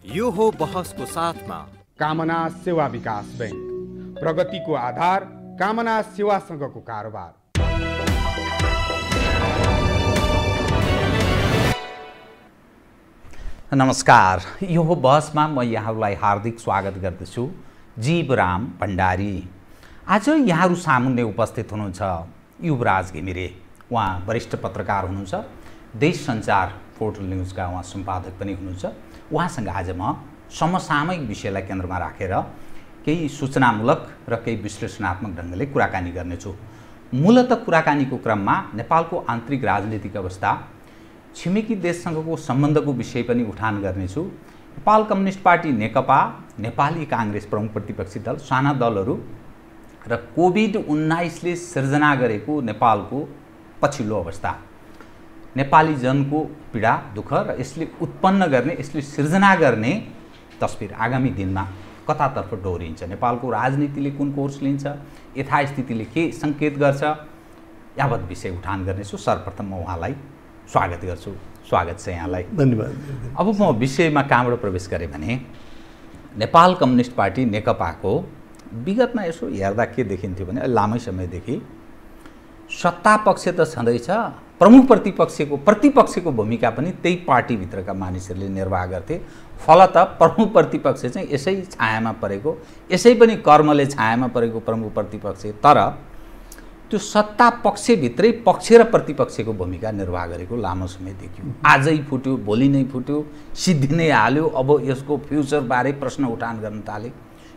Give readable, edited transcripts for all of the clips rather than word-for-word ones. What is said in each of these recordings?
यो हो बहसको साथमा कामना सेवा विकास बैंक, प्रगतिको आधार कामना सेवासँगको कारोबार। नमस्कार, यो हो बहसमा म यहाँहरूलाई हार्दिक स्वागत गर्दछु। जीवराम भण्डारी। आज यहाँहरू सामुन्ने उपस्थित हुनुहुन्छ युवराज घिमिरे। उहाँ वरिष्ठ पत्रकार हुनुहुन्छ, देश सञ्चार पोर्टल न्युजका उहाँ सम्पादक पनि हुनुहुन्छ। उहाँसँग आज म समसामयिक विषयलाई केन्द्रमा राखेर केही सूचनामूलक र केही विश्लेषणात्मक ढङ्गले कुराकानी गर्नेछु। मूलतः कुराकानीको क्रममा नेपालको आन्तरिक राजनीतिक अवस्था, छिमेकी देशसँगको सम्बन्धको विषय पनि उठान गर्नेछु। नेपाल कम्युनिस्ट पार्टी नेकपा, नेपाली काङ्ग्रेस प्रमुख प्रतिपक्षी दल, साना दलहरू र कोभिड-19ले सिर्जना गरेको नेपालको पछिल्लो अवस्था, नेपाली जनको पीडा दुःख र यसले उत्पन्न गर्ने, यसले सिर्जना गर्ने तस्बिर आगामी दिनमा कतातर्फ डोरिन्छ, नेपालको राजनीतिले कुन कोर्स लिन्छ, यथास्थितिले के सङ्केत गर्छ, यावत विषय उठान गर्नेछु। सर्वप्रथम म उहाँलाई स्वागत गर्छु। स्वागत छ यहाँलाई। धन्यवाद। अब म विषयमा कहाँबाट प्रवेश गरेँ भने नेपाल कम्युनिस्ट पार्टी नेकपाको विगतमा यसो हेर्दा के देखिन्थ्यो भने लामै समयदेखि सत्ता पक्ष त छँदैछ, प्रमुख प्रतिपक्षको भूमिका पनि त्यही पार्टीभित्रका मानिसहरूले निर्वाह गर्थे। फलत प्रमुख प्रतिपक्ष चाहिँ यसै छायामा परेको, यसै पनि कर्मले छायामा परेको प्रमुख प्रतिपक्ष, तर त्यो सत्ता पक्षभित्रै पक्ष र प्रतिपक्षको भूमिका निर्वाह गरेको लामो समय देखियो। आजै फुट्यो, भोलि नै फुट्यो, सिद्धि नै हाल्यो। अब यसको फ्युचरबारे प्रश्न उठान गर्न थाले।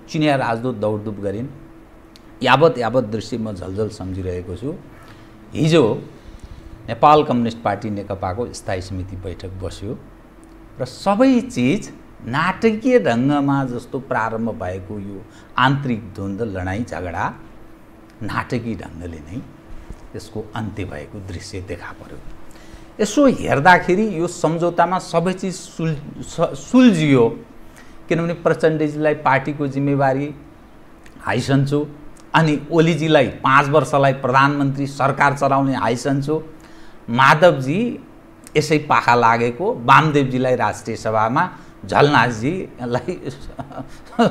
चिनिया राजदूत दौडधुप गरिन्। यावत दृश्य म झलझल सम्झिरहेको छु। हिजो नेपाल कम्युनिस्ट पार्टी नेकपाको स्थायी समिति बैठक बस्यो र सबै चिज नाटकीय ढङ्गमा जस्तो प्रारम्भ भएको यो आन्तरिक द्वन्द्व, लडाइँ झगडा नाटकीय ढङ्गले नै यसको अन्त्य भएको दृश्य देखा पर्यो। यसो हेर्दाखेरि यो सम्झौतामा सबै चिज सुल्झियो। किनभने प्रचण्डजीलाई पार्टीको जिम्मेवारी हाइसन्चो, अनि ओलीजीलाई 5 वर्षलाई प्रधानमन्त्री सरकार चलाउने हाइसन्चो, माधवजी यसै पाखा लागेको, वामदेवजीलाई राष्ट्रिय सभामा, झलनाथजीलाई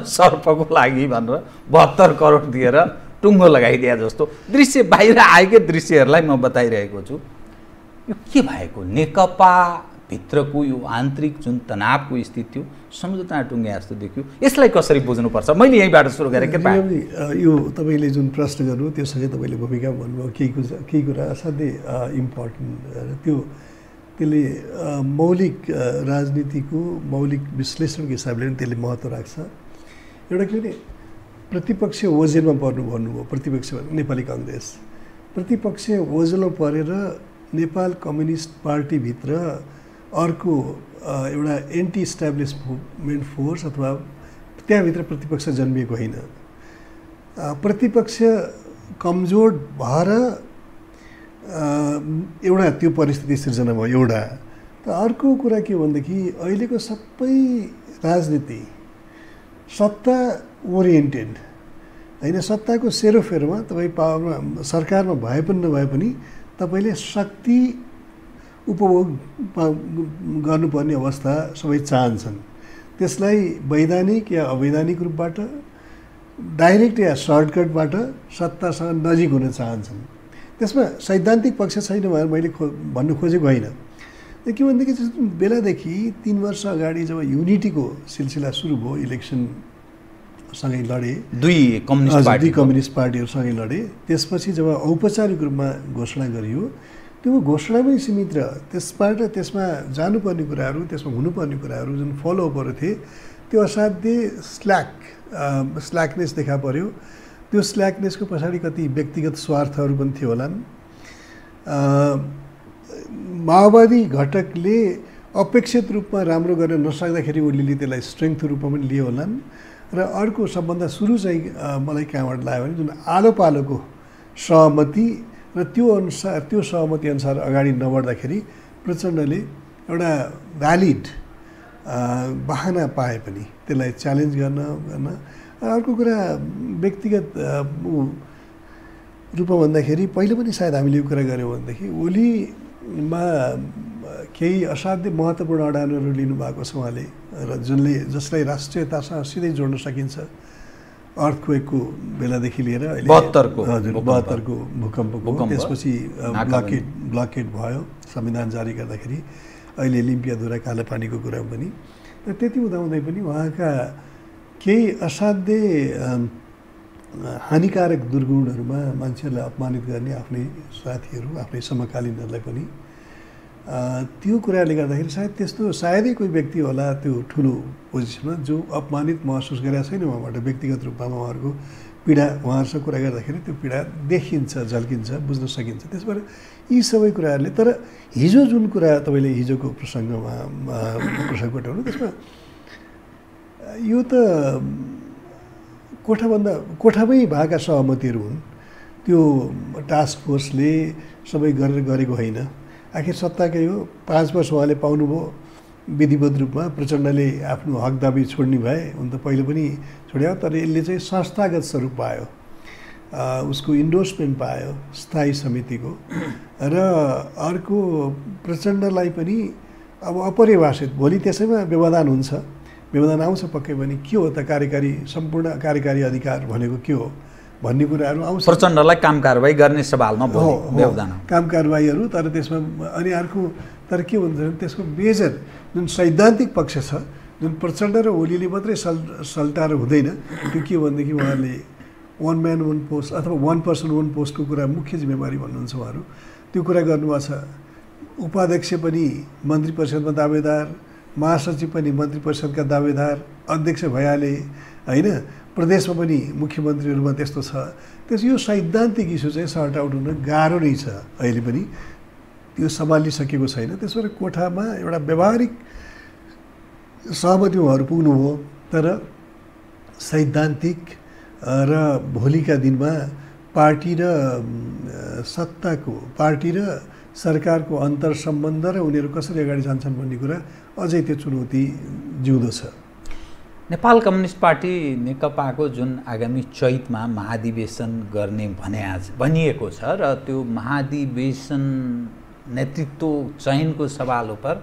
सर्पको लागि भनेर 72 करोड दिएर टुङ्गो लगाइदिए जस्तो दृश्य बाहिर आएकै दृश्यहरूलाई म बताइरहेको छु। यो के भएको? नेकपा भित्रको यो आन्तरिक जुन तनावको स्थिति थियो, सम्झौता टुङ्गे जस्तो देखियो। यसलाई कसरी बुझ्नुपर्छ? मैले यहीँबाट सुरु गरेँ। यो तपाईँले जुन प्रश्न गर्नु त्योसँगै तपाईँले भूमिका भन्नुभयो, केही कुरा असाध्यै इम्पोर्टेन्ट। त्यसले मौलिक राजनीतिको मौलिक विश्लेषणको हिसाबले पनि त्यसले महत्त्व राख्छ। एउटा के भने प्रतिपक्ष ओझेलमा पर्नु भन्नुभयो, प्रतिपक्ष नेपाली काङ्ग्रेस प्रतिपक्ष ओझेलमा परेर नेपाल कम्युनिस्ट पार्टीभित्र अर्को एउटा एन्टी इस्टाब्लिसमेन्ट फोर्स अथवा त्यहाँभित्र प्रतिपक्ष जन्मिएको होइन। प्रतिपक्ष कमजोर भएर एउटा त्यो परिस्थिति सिर्जना भयो एउटा। त अर्को कुरा के हो भनेदेखि अहिलेको सबै राजनीति सत्ता ओरिएन्टेड होइन। सत्ताको सेरोफेरोमा तपाईँ पावरमा सरकारमा भए पनि नभए पनि तपाईँले शक्ति उपभोग गर्नुपर्ने अवस्था सबै चाहन्छन्। त्यसलाई वैधानिक या अवैधानिक रूपबाट, डाइरेक्ट या सर्टकटबाट सत्तासँग नजिक हुन चाहन्छन्। त्यसमा सैद्धान्तिक पक्ष छैन भनेर मैले भन्नु खोजेको होइन। के भनेदेखि बेलादेखि 3 वर्ष अगाडि जब युनिटीको सिलसिला सुरु भयो, इलेक्सन सँगै लडे, दुई कम्युनिस्ट पार्टीहरूसँगै लडे। त्यसपछि जब औपचारिक रूपमा घोषणा गरियो, त्यो घोषणामै सीमित र त्यसमा जानुपर्ने कुराहरू, त्यसमा हुनुपर्ने कुराहरू जुन फलोअपहरू थिए, त्यो असाध्यै स्ल्याकनेस देखा पर्यो। त्यो स्ल्याकनेसको पछाडि कति व्यक्तिगत स्वार्थहरू पनि थियो होलान्। माओवादी घटकले अपेक्षित रूपमा राम्रो गर्न नसक्दाखेरि ओलीले त्यसलाई स्ट्रेङ्थ रूपमा पनि लिए होलान्। र अर्को सबभन्दा सुरु चाहिँ मलाई कहाँबाट लाग्यो भने जुन आलो पालोको सहमति र त्यो सहमति अनुसार अगाडि नबढ्दाखेरि प्रचण्डले एउटा भ्यालिड बहाना पाए पनि त्यसलाई च्यालेन्ज गर्न। अर्को कुरा व्यक्तिगत रूपमा भन्दाखेरि पहिले पनि सायद हामीले यो कुरा गऱ्यौँ भनेदेखि ओलीमा केही असाध्यै महत्त्वपूर्ण अडानहरू लिनुभएको छ उहाँले र जसलाई राष्ट्रियतासँग सिधै जोड्न सकिन्छ। अर्थक्वेकको बेलादेखि लिएर अहिले 72को भूकम्पको त्यसपछि ब्लकेट भयो संविधान जारी गर्दाखेरि, अहिले लिम्पियाधुरा कालापानीको कुरा पनि। र त्यति हुँदाहुँदै पनि उहाँका केही असाध्यै हानिकारक दुर्गुणहरूमा मान्छेहरूलाई अपमानित गर्ने आफ्नै साथीहरू, आफ्नै समकालीनहरूलाई पनि त्यो कुराले गर्दाखेरि सायदै कोही व्यक्ति होला त्यो ठुलो पोजिसनमा जो अपमानित महसुस गरेका छैन उहाँबाट व्यक्तिगत रूपमा उहाँहरूको पीडा उहाँहरूसँग कुरा गर्दाखेरि त्यो पीडा देखिन्छ, झल्किन्छ, बुझ्न सकिन्छ। त्यसबाट यी सबै कुराहरूले, तर हिजो जुन कुरा तपाईँले हिजोको प्रसङ्ग उठाउनु, त्यसमा यो त कोठामै भएका सहमतिहरू हुन्। त्यो टास्क फोर्सले सबै गरेको होइन। आखिर सत्ताकै हो, 5 वर्ष उहाँले पाउनुभयो विधिवत रूपमा। प्रचण्डले आफ्नो हक दाबी छोड्ने भए, उन त पहिले पनि छोड्यो, तर यसले चाहिँ संस्थागत स्वरूप पायो, उसको इन्डोर्समेन्ट पायो स्थायी समितिको। र अर्को प्रचण्डलाई पनि अब अपरिभाषित, भोलि त्यसैमा व्यवधान हुन्छ, व्यवधान आउँछ पक्कै पनि। के हो त सम्पूर्ण कार्यकारी अधिकार भनेको के हो भन्ने कुराहरू आउँछ। प्रचण्डलाई काम कारबाही गर्ने सवालमा व्यवधान, काम कारबाहीहरू। तर त्यसमा अनि अर्को, तर के हुन्छ भने त्यसको मेजर जुन सैद्धान्तिक पक्ष छ, जुन प्रचण्ड र ओलीले मात्रै सल्टाएर हुँदैन। त्यो के भनेदेखि उहाँहरूले 1 man 1 पोस्ट अथवा 1 person 1 पोस्टको कुरा मुख्य जिम्मेवारी भन्नुहुन्छ उहाँहरू। त्यो कुरा गर्नुभएको छ। उपाध्यक्ष पनि मन्त्री परिषदमा दावेदार, महासचिव पनि मन्त्री परिषदका दावेदार, अध्यक्ष भइहाले होइन, प्रदेशमा पनि मुख्यमन्त्रीहरूमा त्यस्तो छ। यो सैद्धान्तिक इस्यु चाहिँ सर्ट आउट हुन गाह्रो नै छ अहिले पनि, त्यो सम्हालिसकेको छैन। त्यसबाट कोठामा एउटा व्यावहारिक सहमतिहरू पुग्नुभयो, तर सैद्धान्तिक र भोलिका दिनमा पार्टी र सरकारको अन्तर सम्बन्ध र उनीहरू कसरी अगाडि जान्छन् भन्ने कुरा अझै त्यो चुनौती जिउँदो छ। नेपाल कम्युनिस्ट पार्टी नेकपाको जुन आगामी चैतमा महाधिवेशन गर्ने भनिएको छ र त्यो महाधिवेशन नेतृत्व चयनको सवाल उपर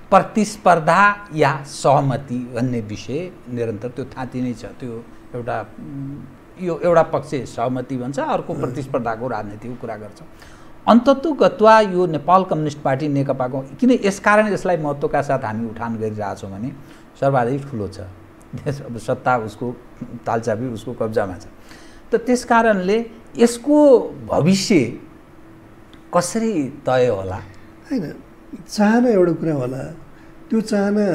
प्रतिस्पर्धा या सहमति भन्ने विषय निरन्तर त्यो थाँती नै छ। त्यो एउटा पक्ष सहमति भन्छ, अर्को प्रतिस्पर्धाको राजनीतिको कुरा गर्छ। अन्ततोगत्वा यो नेपाल कम्युनिस्ट पार्टी नेकपाको किन यसकारण यसलाई महत्त्वका साथ हामी उठान गरिरहेछौँ भने सर्वाधिक ठुलो छ, अब सत्ता उसको तालचाबी उसको कब्जामा छ। त त्यसकारणले यसको भविष्य कसरी तय होला? होइन, चाहना एउटा कुरा होला। त्यो चाहना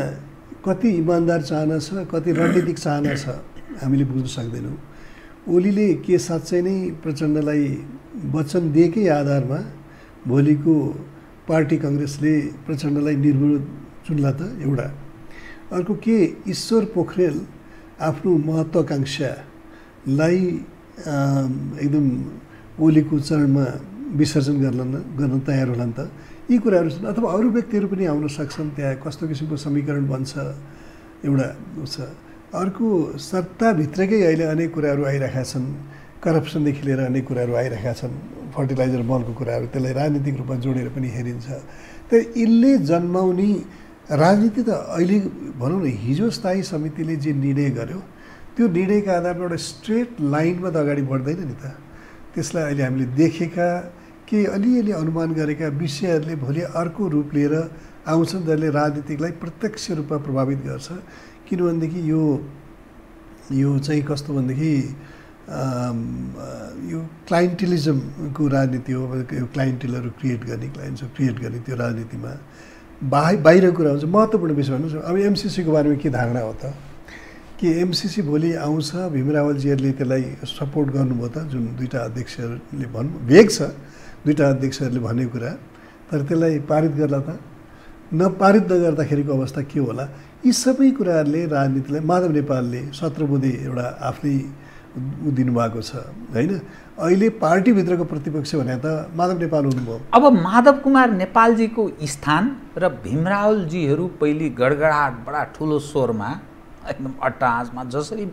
कति इमान्दार चाहना छ, कति रणनीतिक चाहना छ हामीले बुझ्न सक्दैनौँ। ओलीले के साँच्चै नै प्रचण्डलाई वचन दिएकै आधारमा भोलिको पार्टी कङ्ग्रेसले प्रचण्डलाई निर्विरोध चुन्ला त एउटा। अर्को के ईश्वर पोखरेल आफ्नो महत्त्वाकांक्षालाई एकदम ओलीको चरणमा विसर्जन गर्न तयार होलान् त? यी कुराहरू छन्। अथवा अरू व्यक्तिहरू पनि आउन सक्छन्, त्यहाँ कस्तो किसिमको समीकरण बन्छ एउटा छ। अर्को सत्ताभित्रकै अहिले अनेक कुराहरू आइरहेका छन्, करप्सनदेखि लिएर अनेक कुराहरू आइरहेका छन्, फर्टिलाइजर मलको कुराहरू, त्यसलाई राजनीतिक रूपमा जोडेर पनि हेरिन्छ। तर यसले जन्माउने राजनीति त अहिले भनौँ न, हिजो स्थायी समितिले जे निर्णय गर्यो त्यो निर्णयका आधारमा एउटा स्ट्रेट लाइनमा त अगाडि बढ्दैन नि त। त्यसलाई अहिले हामीले देखेका केही अलिअलि अनुमान गरेका विषयहरूले भोलि अर्को रूप लिएर आउँछन्, जसले राजनीतिलाई प्रत्यक्ष रूपमा प्रभावित गर्छ। किनभनेदेखि यो चाहिँ कस्तो भनेदेखि यो क्लाइन्टिलिजमको राजनीति हो। यो क्लाइन्टिलहरू क्रिएट गर्ने त्यो राजनीतिमा बाहिर कुरा हुन्छ। महत्त्वपूर्ण विषय भन्नुहोस्, अब एमसिसीको बारेमा के धारणा हो त? कि एमसिसी भोलि आउँछ, भीमरावलजीहरूले त्यसलाई सपोर्ट गर्नुभयो त, जुन दुईवटा अध्यक्षहरूले भेग छ, दुईवटा अध्यक्षहरूले भनेको कुरा, तर त्यसलाई पारित गर्ला त? नपारित नगर्दाखेरिको अवस्था के होला? यी सबै कुराहरूले राजनीतिलाई, माधव नेपालले 17 बुँदे एउटा आफ्नै दिनुभएको छ होइन। अहिले पार्टीभित्रको प्रतिपक्ष भने त माधव नेपाल हुनुभयो। अब माधव कुमार नेपालजीको स्थान र भीमरावलजीहरू पहिले गडगडाट बडा ठुलो स्वरमा एकदम अट्टहासमा जसरी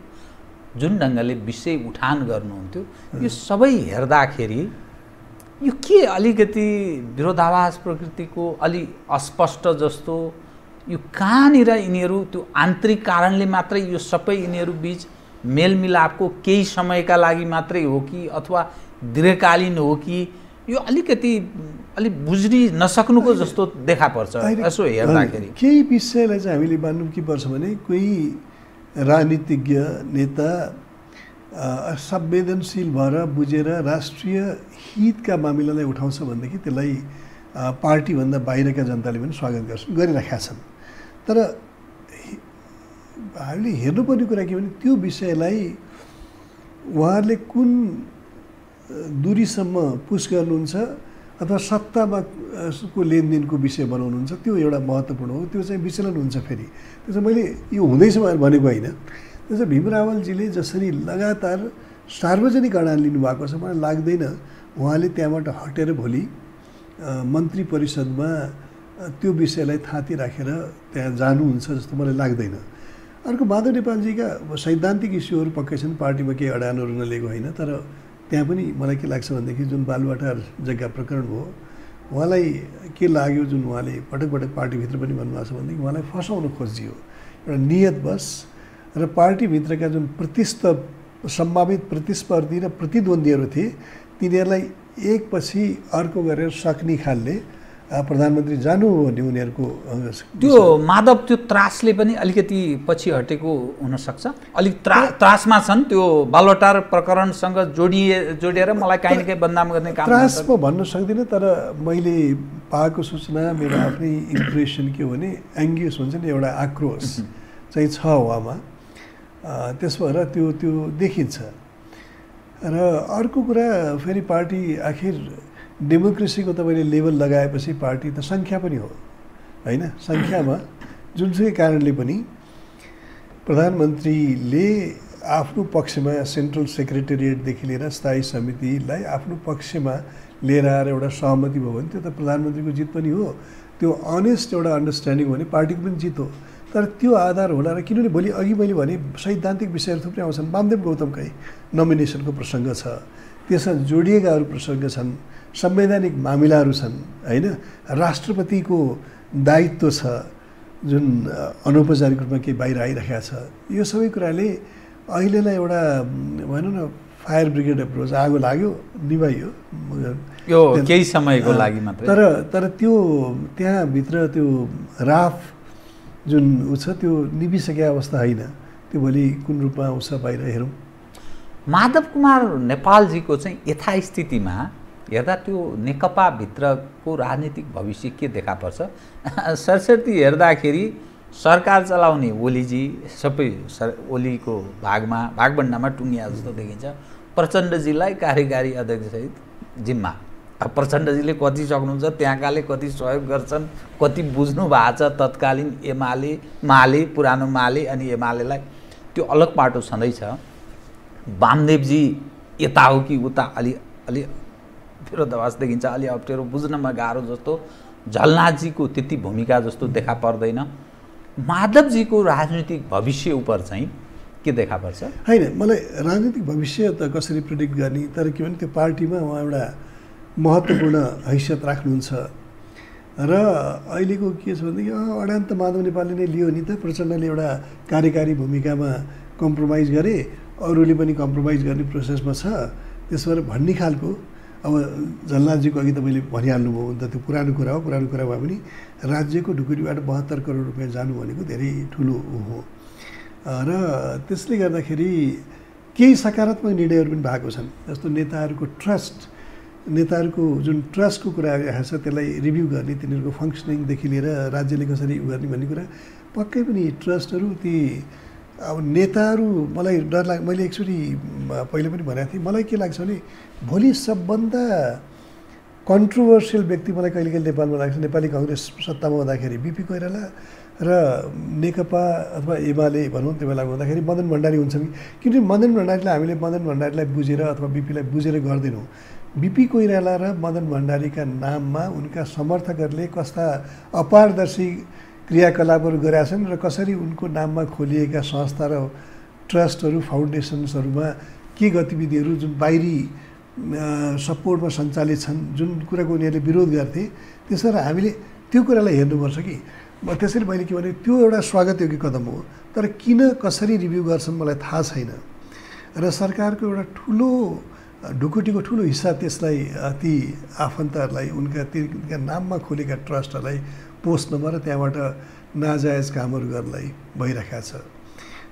जुन ढङ्गले विषय उठान गर्नुहुन्थ्यो, यो सबै हेर्दाखेरि यो के अलिकति विरोधाभास प्रकृतिको अलि अस्पष्ट जस्तो, यो कहाँनिर यिनीहरू त्यो आन्तरिक कारणले मात्रै यो सबै यिनीहरू बीच मेलमिलापको केही समयका लागि मात्रै हो कि अथवा दीर्घकालीन हो कि यो अलिकति अलि बुझ्नै नसक्नुको जस्तो देखा पर्छ यसो हेर्दाखेरि। केही विषयलाई चाहिँ हामीले मान्नु के पर्छ भने कोही राजनीतिज्ञ नेता संवेदनशील भएर बुझेर राष्ट्रिय हितका मामिलालाई उठाउँछ भनेदेखि त्यसलाई पार्टीभन्दा बाहिरका जनताले पनि स्वागत गरिराखेका छन्। तर हामीले हेर्नुपर्ने कुरा के भने त्यो विषयलाई उहाँहरूले कुन दूरीसम्म पुस गर्नुहुन्छ अथवा सत्तामा को लेनदेनको विषय बनाउनुहुन्छ त्यो एउटा महत्त्वपूर्ण हो। त्यो चाहिँ विचलन हुन्छ। फेरि त्यो चाहिँ मैले यो हुँदैछ भनेको होइन। त्यो चाहिँ भीम रावलजीले जसरी लगातार सार्वजनिक अडान लिनुभएको छ, मलाई लाग्दैन उहाँले त्यहाँबाट हटेर भोलि मन्त्री परिषदमा त्यो विषयलाई थाती राखेर त्यहाँ जानुहुन्छ जस्तो मलाई लाग्दैन। अर्को माधव नेपालजीका सैद्धान्तिक इस्युहरू पक्कै छन्, पार्टीमा केही अडानहरू नलिएको होइन। तर त्यहाँ पनि मलाई के लाग्छ भनेदेखि जुन बालुवाटार जग्गा प्रकरण हो, उहाँलाई के लाग्यो, जुन उहाँले पटक पटक पार्टीभित्र पनि भन्नुभएको छ भनेदेखि उहाँलाई फसाउन खोजियो एउटा नियतवश। र पार्टीभित्रका जुन सम्भावित प्रतिस्पर्धी र प्रतिद्वन्द्वीहरू थिए तिनीहरूलाई एकपछि अर्को गरेर सक्ने खालले प्रधानमन्त्री जानु भन्ने उनीहरूको त्यो माधव त्यो त्रासले पनि अलिकति पछि हटेको हुनसक्छ। अलिक त्रासमा छन्, त्यो बालुवाटार प्रकरणसँग जोडिएर मलाई काहीँ न काहीँ बदनाम गर्ने काम। त्रास म भन्न सक्दिनँ, तर मैले पाएको सूचना मेरो आफ्नै इम्प्रेसन के हो भने एङ्गियस हुन्छ नि, एउटा आक्रोश चाहिँ छ उहाँमा। त्यस भएर त्यो देखिन्छ। र अर्को कुरा फेरि पार्टी आखिर डेमोक्रेसीको तपाईँले लेभल लगाएपछि पार्टी त सङ्ख्या पनि हो होइन। सङ्ख्यामा जुनसुकै कारणले पनि प्रधानमन्त्रीले आफ्नो पक्षमा सेन्ट्रल सेक्रेटेरिएटदेखि लिएर स्थायी समितिलाई आफ्नो पक्षमा लिएर आएर एउटा सहमति भयो भने त्यो त प्रधानमन्त्रीको जित पनि हो। त्यो अनेस्ट एउटा अन्डरस्ट्यान्डिङ हो भने पार्टीको पनि जित हो। तर त्यो आधार होला र किनभने भोलि अघि मैले भने सैद्धान्तिक विषयहरू थुप्रै आउँछन्। वामदेव गौतमकै नोमिनेसनको प्रसङ्ग छ, त्यसमा जोडिएका अरू प्रसङ्ग छन्, संवैधानिक मामिलाहरू छन् होइन। राष्ट्रपतिको दायित्व छ जुन अनौपचारिक रूपमा केही बाहिर आइरहेको छ। यो सबै कुराले अहिलेलाई एउटा भनौँ न फायर ब्रिगेड एप्रोच, आगो लाग्यो निभाइयो यो केही समयको लागि मात्र। तर त्यो त्यहाँभित्र त्यो राफ जुन ऊ छ त्यो निभिसकेको अवस्था होइन। त्यो भोलि कुन रूपमा आउँछ बाहिर हेरौँ। माधव कुमार नेपालजीको चाहिँ यथास्थितिमा हेर्दा त्यो नेकपाभित्रको राजनीतिक भविष्य के देखा पर्छ? सरसर्ती हेर्दाखेरि सरकार चलाउने ओलीजी सबै ओलीको भागभण्डामा टुङ्गिया जस्तो देखिन्छ। प्रचण्डजीलाई कार्यकारी अध्यक्षसहित जिम्मा। अब प्रचण्डजीले कति सक्नुहुन्छ, त्यहाँकाले कति सहयोग गर्छन्, कति बुझ्नु भएको छ तत्कालीन माले पुरानो माले अनि एमालेलाई, त्यो अलग पाटो छँदैछ। वामदेवजी यता हो कि उता अलि विरोधाभास देखिन्छ, अलि अप्ठ्यारो, बुझ्नमा गाह्रो जस्तो। झलनाथजीको त्यति भूमिका जस्तो देखा पर्दैन। माधवजीको राजनीतिक भविष्य उप चाहिँ के देखा पर्छ? होइन, मलाई राजनीतिक भविष्य त कसरी प्रेडिक्ट गर्ने, तर के भने त्यो पार्टीमा उहाँ एउटा महत्त्वपूर्ण हैसियत राख्नुहुन्छ। र अहिलेको के छ भनेदेखि अडान त माधव नेपालले नै लियो नि त। प्रचण्डले एउटा कार्यकारी भूमिकामा कम्प्रोमाइज गरे, अरूले पनि कम्प्रोमाइज गर्ने प्रोसेसमा छ। त्यस भएर भन्ने खालको अब झलनाथजीको अघि त मैले भनिहाल्नुभयो नि त, त्यो पुरानो कुरा हो। पुरानो कुरा भए पनि राज्यको ढुकुरीबाट 72 करोड रुपियाँ जानु भनेको धेरै ठुलो हो। र त्यसले गर्दाखेरि केही सकारात्मक निर्णयहरू पनि भएको छन्। जस्तो नेताहरूको नेताहरूको जुन ट्रस्टको कुरा आएको छ त्यसलाई रिभ्यू गर्ने, तिनीहरूको फङ्सनिङदेखि लिएर राज्यले कसरी गर्ने भन्ने कुरा पक्कै पनि ट्रस्टहरू ती अब नेताहरू मलाई डर लाग्छ। मैले एक्चुअली पहिले पनि भनेको थिएँ, मलाई के लाग्छ भने भोलि सबभन्दा कन्ट्रोभर्सियल व्यक्ति मलाई कहिले कहिले नेपालमा लाग्छ, नेपाली कङ्ग्रेस सत्तामा हुँदाखेरि बिपी कोइराला र नेकपा अथवा एमाले भनौँ त्यो बेला हुँदाखेरि मदन भण्डारी हुन्छ कि। किनकि मदन भण्डारीलाई हामीले मदन भण्डारीलाई बुझेर अथवा बिपीलाई बुझेर गर्दैनौँ। बिपी कोइराला र मदन भण्डारीका नाममा उनका समर्थकहरूले कस्ता अपारदर्शी क्रियाकलापहरू गरेका छन् र कसरी उनको नाममा खोलिएका संस्था र ट्रस्टहरू फाउन्डेसन्सहरूमा के गतिविधिहरू जुन बाहिरी सपोर्टमा सञ्चालित छन्, जुन कुराको उनीहरूले विरोध गर्थे, त्यसरी हामीले त्यो कुरालाई हेर्नुपर्छ कि त्यसैले मैले के भने त्यो एउटा स्वागतयोग्य कदम हो। तर किन कसरी रिभ्यू गर्छन् मलाई थाहा छैन र सरकारको एउटा ठुलो ढुकुटीको ठुलो हिस्सा त्यसलाई ती आफन्तहरूलाई तिनका नाममा खोलेका ट्रस्टहरूलाई पोस्ट नभएर त्यहाँबाट नाजायज कामहरू गर्नलाई भइरहेको छ।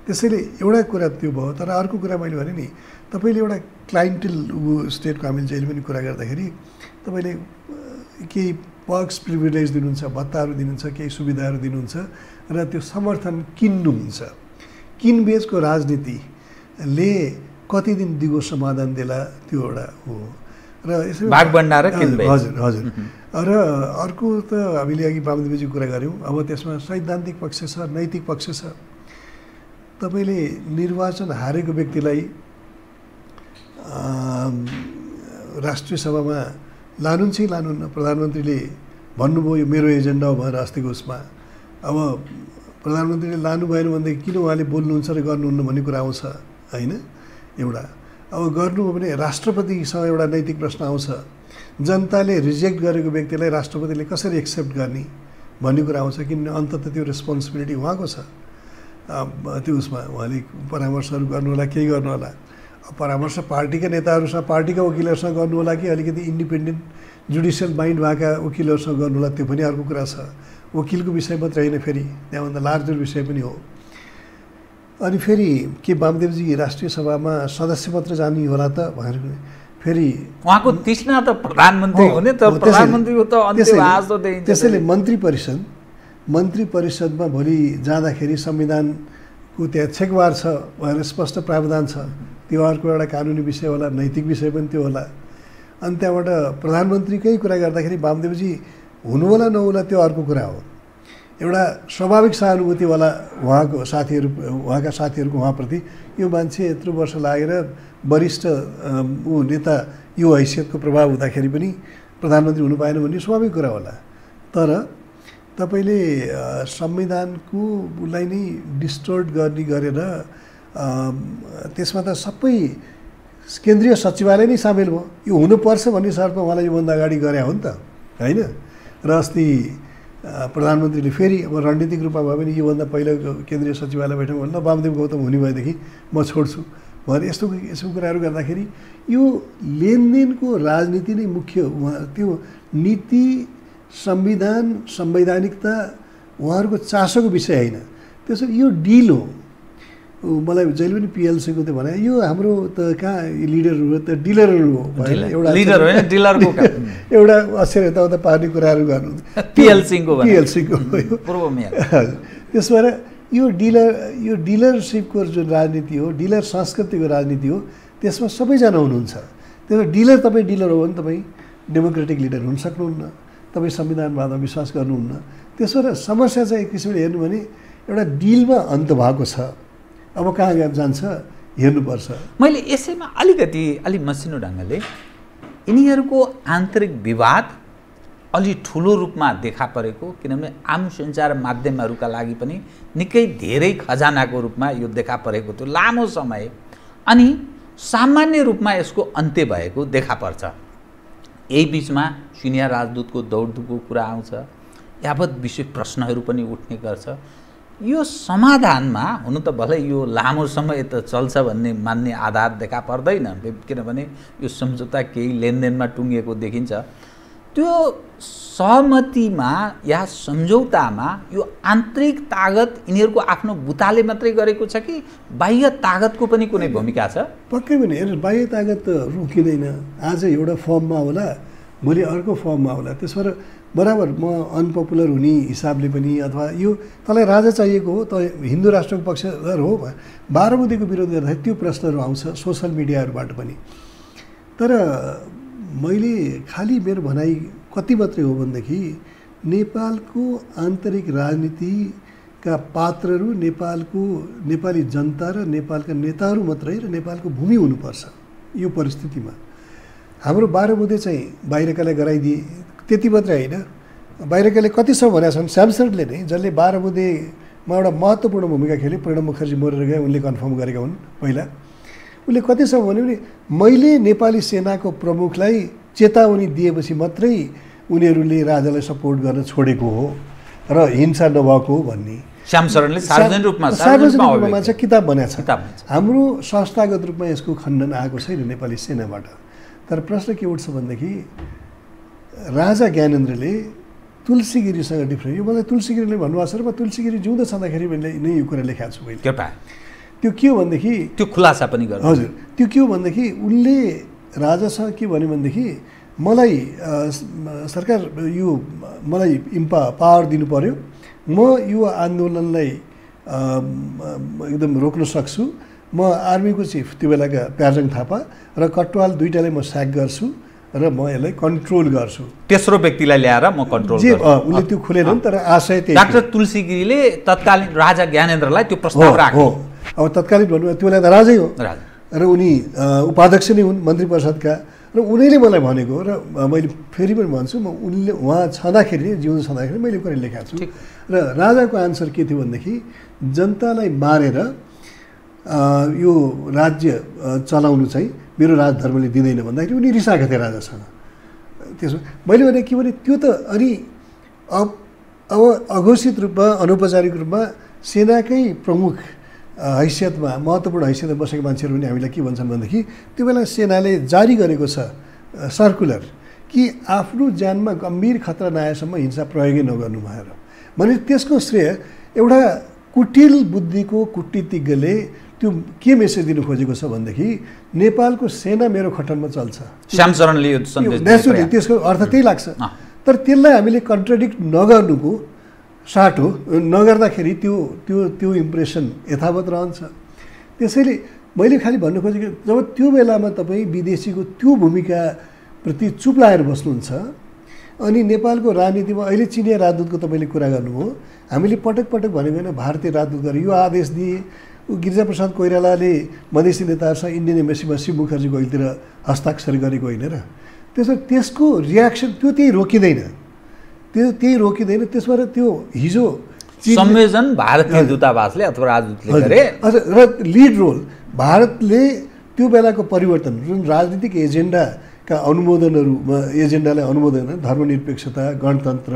त्यसैले एउटा कुरा त्यो भयो। तर अर्को कुरा मैले भने नि, तपाईँले एउटा क्लाइन्टेल स्टेटको हामीले जहिले पनि कुरा गर्दाखेरि तपाईँले केही पर्क्स प्रिभिलेज दिनुहुन्छ, भत्ताहरू दिनुहुन्छ, केही सुविधाहरू दिनुहुन्छ र त्यो समर्थन किन्नुहुन्छ। किनबेचको राजनीतिले कति दिन दिगो समाधान देला त्यो एउटा हो। र यसरी भागभण्डा र किनबेच। हजुर हजुर। र अर्को त हामीले अघि वामदेवजीको कुरा गऱ्यौँ, अब त्यसमा सैद्धान्तिक पक्ष छ, नैतिक पक्ष छ। तपाईँले निर्वाचन हारेको व्यक्तिलाई राष्ट्रिय सभामा लानुहुन्छ कि लानुहुन्न? प्रधानमन्त्रीले भन्नुभयो यो मेरो एजेन्डा हो भनेर अस्तिको उसमा। अब प्रधानमन्त्रीले लानु भएन भनेदेखि किन उहाँले बोल्नुहुन्छ र गर्नुहुन्न भन्ने कुरा आउँछ होइन एउटा। अब गर्नु हो भने राष्ट्रपतिसँग एउटा नैतिक प्रश्न आउँछ, जनताले रिजेक्ट गरेको व्यक्तिलाई राष्ट्रपतिले कसरी एक्सेप्ट गर्ने भन्ने कुरा आउँछ। किनभने अन्ततः त्यो रेस्पोन्सिबिलिटी उहाँको छ। त्यो उसमा उहाँले परामर्शहरू गर्नु होला, केही गर्नु होला। परामर्श पार्टीका नेताहरूसँग, पार्टीका वकिलहरूसँग गर्नु होला कि अलिकति इन्डिपेन्डेन्ट जुडिसियल माइन्ड भएका वकिलहरूसँग गर्नु होला, त्यो पनि अर्को कुरा छ। वकिलको विषय मात्रै होइन, फेरि त्यहाँभन्दा लार्जर विषय पनि हो। अनि फेरि के वामदेवजी राष्ट्रिय सभामा सदस्य मात्र जाने होला त भनेर फेरि उहाँको तृष्णा त प्रधानमन्त्री हुने त, प्रधानमन्त्रीको त अन्त्यवास त देखिन्छ। त्यसैले मन्त्री परिषदमा भोलि जाँदाखेरि संविधानको त्यहाँ छेकबार छ भनेर स्पष्ट प्रावधान छ। त्यो अर्को एउटा कानुनी विषय होला, नैतिक विषय पनि त्यो होला। अनि त्यहाँबाट प्रधानमन्त्रीकै कुरा गर्दाखेरि वामदेवजी हुनु होला नहोला त्यो अर्को कुरा हो। एउटा स्वाभाविक सहानुभूतिवाला उहाँका साथीहरूको उहाँप्रति, यो मान्छे यत्रो वर्ष लागेर वरिष्ठ नेता यो हैसियतको प्रभाव हुँदाखेरि पनि प्रधानमन्त्री हुनु पाएन भन्ने स्वाभाविक कुरा होला। तर तपाईँले संविधानको उसलाई नै डिस्टोर्ट गरेर त्यसमा त सबै केन्द्रीय सचिवालय नै सामेल भयो। यो हुनुपर्छ भन्ने शर्तमा उहाँलाई योभन्दा अगाडि गरे हो नि त होइन। र अस्ति प्रधानमन्त्रीले फेरि अब रणनीतिक रूपमा भयो भने योभन्दा पहिला केन्द्रीय सचिवालय बैठक भन्दा वामदेव गौतम हुने भएदेखि म छोड्छु भनेर यस्तो कुराहरू गर्दाखेरि यो लेनदेनको राजनीति नै मुख्य। त्यो नीति, संविधान, संवैधानिकता उहाँहरूको चासोको विषय होइन। त्यसरी यो डिल हो। मलाई जहिले पनि पिएलसीको त भने यो हाम्रो त कहाँ लिडरहरू हो त, डिलरहरू हो भएन। एउटा लिडर होइन, डिलरको एउटा अक्षर यताउता पार्ने कुराहरू गर्नु पिएलसीको पूर्व मेयर। त्यस भएर यो डिलरसिपको जुन राजनीति हो, डिलर संस्कृतिको राजनीति हो, त्यसमा सबैजना हुनुहुन्छ। त्यसमा तपाईँ डिलर हो भने तपाईँ डेमोक्रेटिक लिडर हुन सक्नुहुन्न, तपाईँ संविधानवादमा विश्वास गर्नुहुन्न। त्यसो भएर समस्या चाहिँ एक किसिमले हेर्नु भने एउटा डिलमा अन्त भएको छ। अब कहाँ जान्छ हेर्नुपर्छ। मैले यसैमा अलि मसिनो ढङ्गले यिनीहरूको आन्तरिक विवाद अलि ठुलो रूपमा देखा परेको, किनभने आम सञ्चार माध्यमहरूका लागि पनि निकै धेरै खजानाको रूपमा यो देखा परेको थियो लामो समय। अनि सामान्य रूपमा यसको अन्त्य भएको देखा पर्छ। यही बिचमा सिनियर राजदूतको दौडधुपको कुरा आउँछ, यावत विषय प्रश्नहरू पनि उठ्ने गर्छ। यो समाधानमा हुनु त भलै यो लामो समय त चल्छ भन्ने मान्ने आधार देखा पर्दैन, किनभने यो सम्झौता केही लेनदेनमा टुङ्गिएको देखिन्छ। त्यो सहमतिमा या सम्झौतामा यो आन्तरिक तागत यिनीहरूको आफ्नो बुताले मात्रै गरेको छ कि बाह्य तागतको पनि कुनै भूमिका छ? पक्कै पनि हेर्नु, बाह्य तागत त रोकिँदैन। आज एउटा फर्ममा होला, भोलि अर्को फर्ममा होला। त्यस भएर बराबर म अनपपुलर हुने हिसाबले पनि, अथवा यो तँलाई राजा चाहिएको हो, त हिन्दू राष्ट्रको पक्षधर हो, 12 बुँदेको विरोध गर्दाखेरि त्यो प्रश्नहरू आउँछ सोसल मिडियाहरूबाट पनि। तर मैले खालि मेरो भनाइ कति मात्रै हो भनेदेखि नेपालको आन्तरिक राजनीतिका पात्रहरू नेपाली जनता र नेपालका नेताहरू मात्रै र नेपालको भूमि हुनुपर्छ। यो परिस्थितिमा हाम्रो 12 बुँदे चाहिँ बाहिरकालाई गराइदिए, त्यति मात्रै होइन, बाहिरकाले कतिसम्म भनेका छन्। स्यामसङले नै, जसले 12 बुँदेमा एउटा महत्त्वपूर्ण भूमिका खेले, प्रणब मुखर्जी मरेर गए, उनले कन्फर्म गरेका हुन् पहिला। उसले कतिसम्म भन्यो भने मैले नेपाली सेनाको प्रमुखलाई चेतावनी दिएपछि मात्रै उनीहरूले राजालाई सपोर्ट गर्न छोडेको हो र हिंसा नभएको हो भन्ने श्यामशरणले सार्वजनिक रूपमा चाहिँ किताब बनाएको छ। हाम्रो संस्थागत रूपमा यसको खण्डन आएको छैन नेपाली सेनाबाट। तर प्रश्न के उठ्छ भनेदेखि राजा ज्ञानेन्द्रले तुलसीगिरीसँग डिफ्रेन्ट, यो मलाई तुलसीगिरीले भन्नुभएको छ र म तुलसीगिरी जिउँदो छँदाखेरि मैले नै यो कुरा लेखाएको छु मैले। त्यो के हो भनेदेखि त्यो खुलासा पनि गर्नु। हजुर, त्यो के हो भनेदेखि उनले राजासँग के भन्यो भनेदेखि मलाई सरकार यो मलाई पावर दिनु पर्यो, म यो आन्दोलनलाई एकदम रोक्न सक्छु, म आर्मीको चिफ त्यो बेलाका प्यारजङ थापा र कटवाल दुईटालाई म स्याक गर्छु र म यसलाई कन्ट्रोल गर्छु। तेस्रो व्यक्तिलाई ल्याएर म कन्ट्रोल जे उसले त्यो खुलेन तर आशय त्यही। डाक्टर तुलसीगिरीले तत्कालीन राजा ज्ञानेन्द्रलाई त्यो प्रस्ताव राखे। अब तत्कालीन भन्नु त्यो बेला त राजै हो र उनी उपाध्यक्ष नै हुन् मन्त्री परिषदका र उनीले मलाई भनेको र मैले फेरि पनि भन्छु म उनले उहाँ छँदाखेरि जिउँदो छँदाखेरि मैले कुरा लेखाएको छु र राजाको आन्सर के थियो भनेदेखि जनतालाई मारेर यो राज्य चलाउनु चाहिँ मेरो राजधर्मले दिँदैन भन्दाखेरि उनी रिसाएका थिए राजासँग। त्यसो मैले भने के भने त्यो त अनि अब अघोषित रूपमा अनौपचारिक रूपमा सेनाकै प्रमुख हैसियतमा महत्त्वपूर्ण हैसियतमा बसेको मान्छेहरू पनि हामीलाई के भन्छन् भनेदेखि त्यो बेला सेनाले जारी गरेको छ सर्कुलर कि आफ्नो ज्यानमा गम्भीर खतरा नआएसम्म हिंसा प्रयोगै नगर्नु भएर। भने त्यसको श्रेय एउटा कुटिल बुद्धिको कूटनीतिज्ञले त्यो के मेसेज दिनु खोजेको छ भनेदेखि नेपालको सेना मेरो खटनमा चल्छ। श्यामशरणले यो सन्देश नेचुरली त्यसको अर्थ त्यही लाग्छ। तर त्यसलाई हामीले कन्ट्राडिक्ट नगर्नुको साटो नगर्दाखेरि त्यो त्यो त्यो इम्प्रेसन यथावत रहन्छ। त्यसैले मैले खालि भन्नु खोजेको जब त्यो बेलामा तपाईँ विदेशीको त्यो भूमिकाप्रति चुप लागेर बस्नुहुन्छ अनि नेपालको राजनीतिमा अहिले चिनिया राजदूतको तपाईँले कुरा गर्नुभयो, हामीले पटक पटक भनेको होइन भारतीय राजदूत गरेर यो आदेश दिए। गिरिजाप्रसाद कोइरालाले मधेसी नेताहरूसँग इन्डियन एम्बेसीमा शिव मुखर्जीको अहिलेतिर हस्ताक्षर गरेको होइन र त्यसको रियाक्सन त्यो त्यही रोकिँदैन, त्यही रोकिँदैन। त्यसबाट त्यो हिजो संयोजन भारतीय दूतावासले अथवा राजदूतले गरे र लिड रोल भारतले त्यो बेलाको परिवर्तन जुन राजनीतिक एजेन्डाका अनुमोदनहरूमा एजेन्डालाई अनुमोदन धर्मनिरपेक्षता गणतन्त्र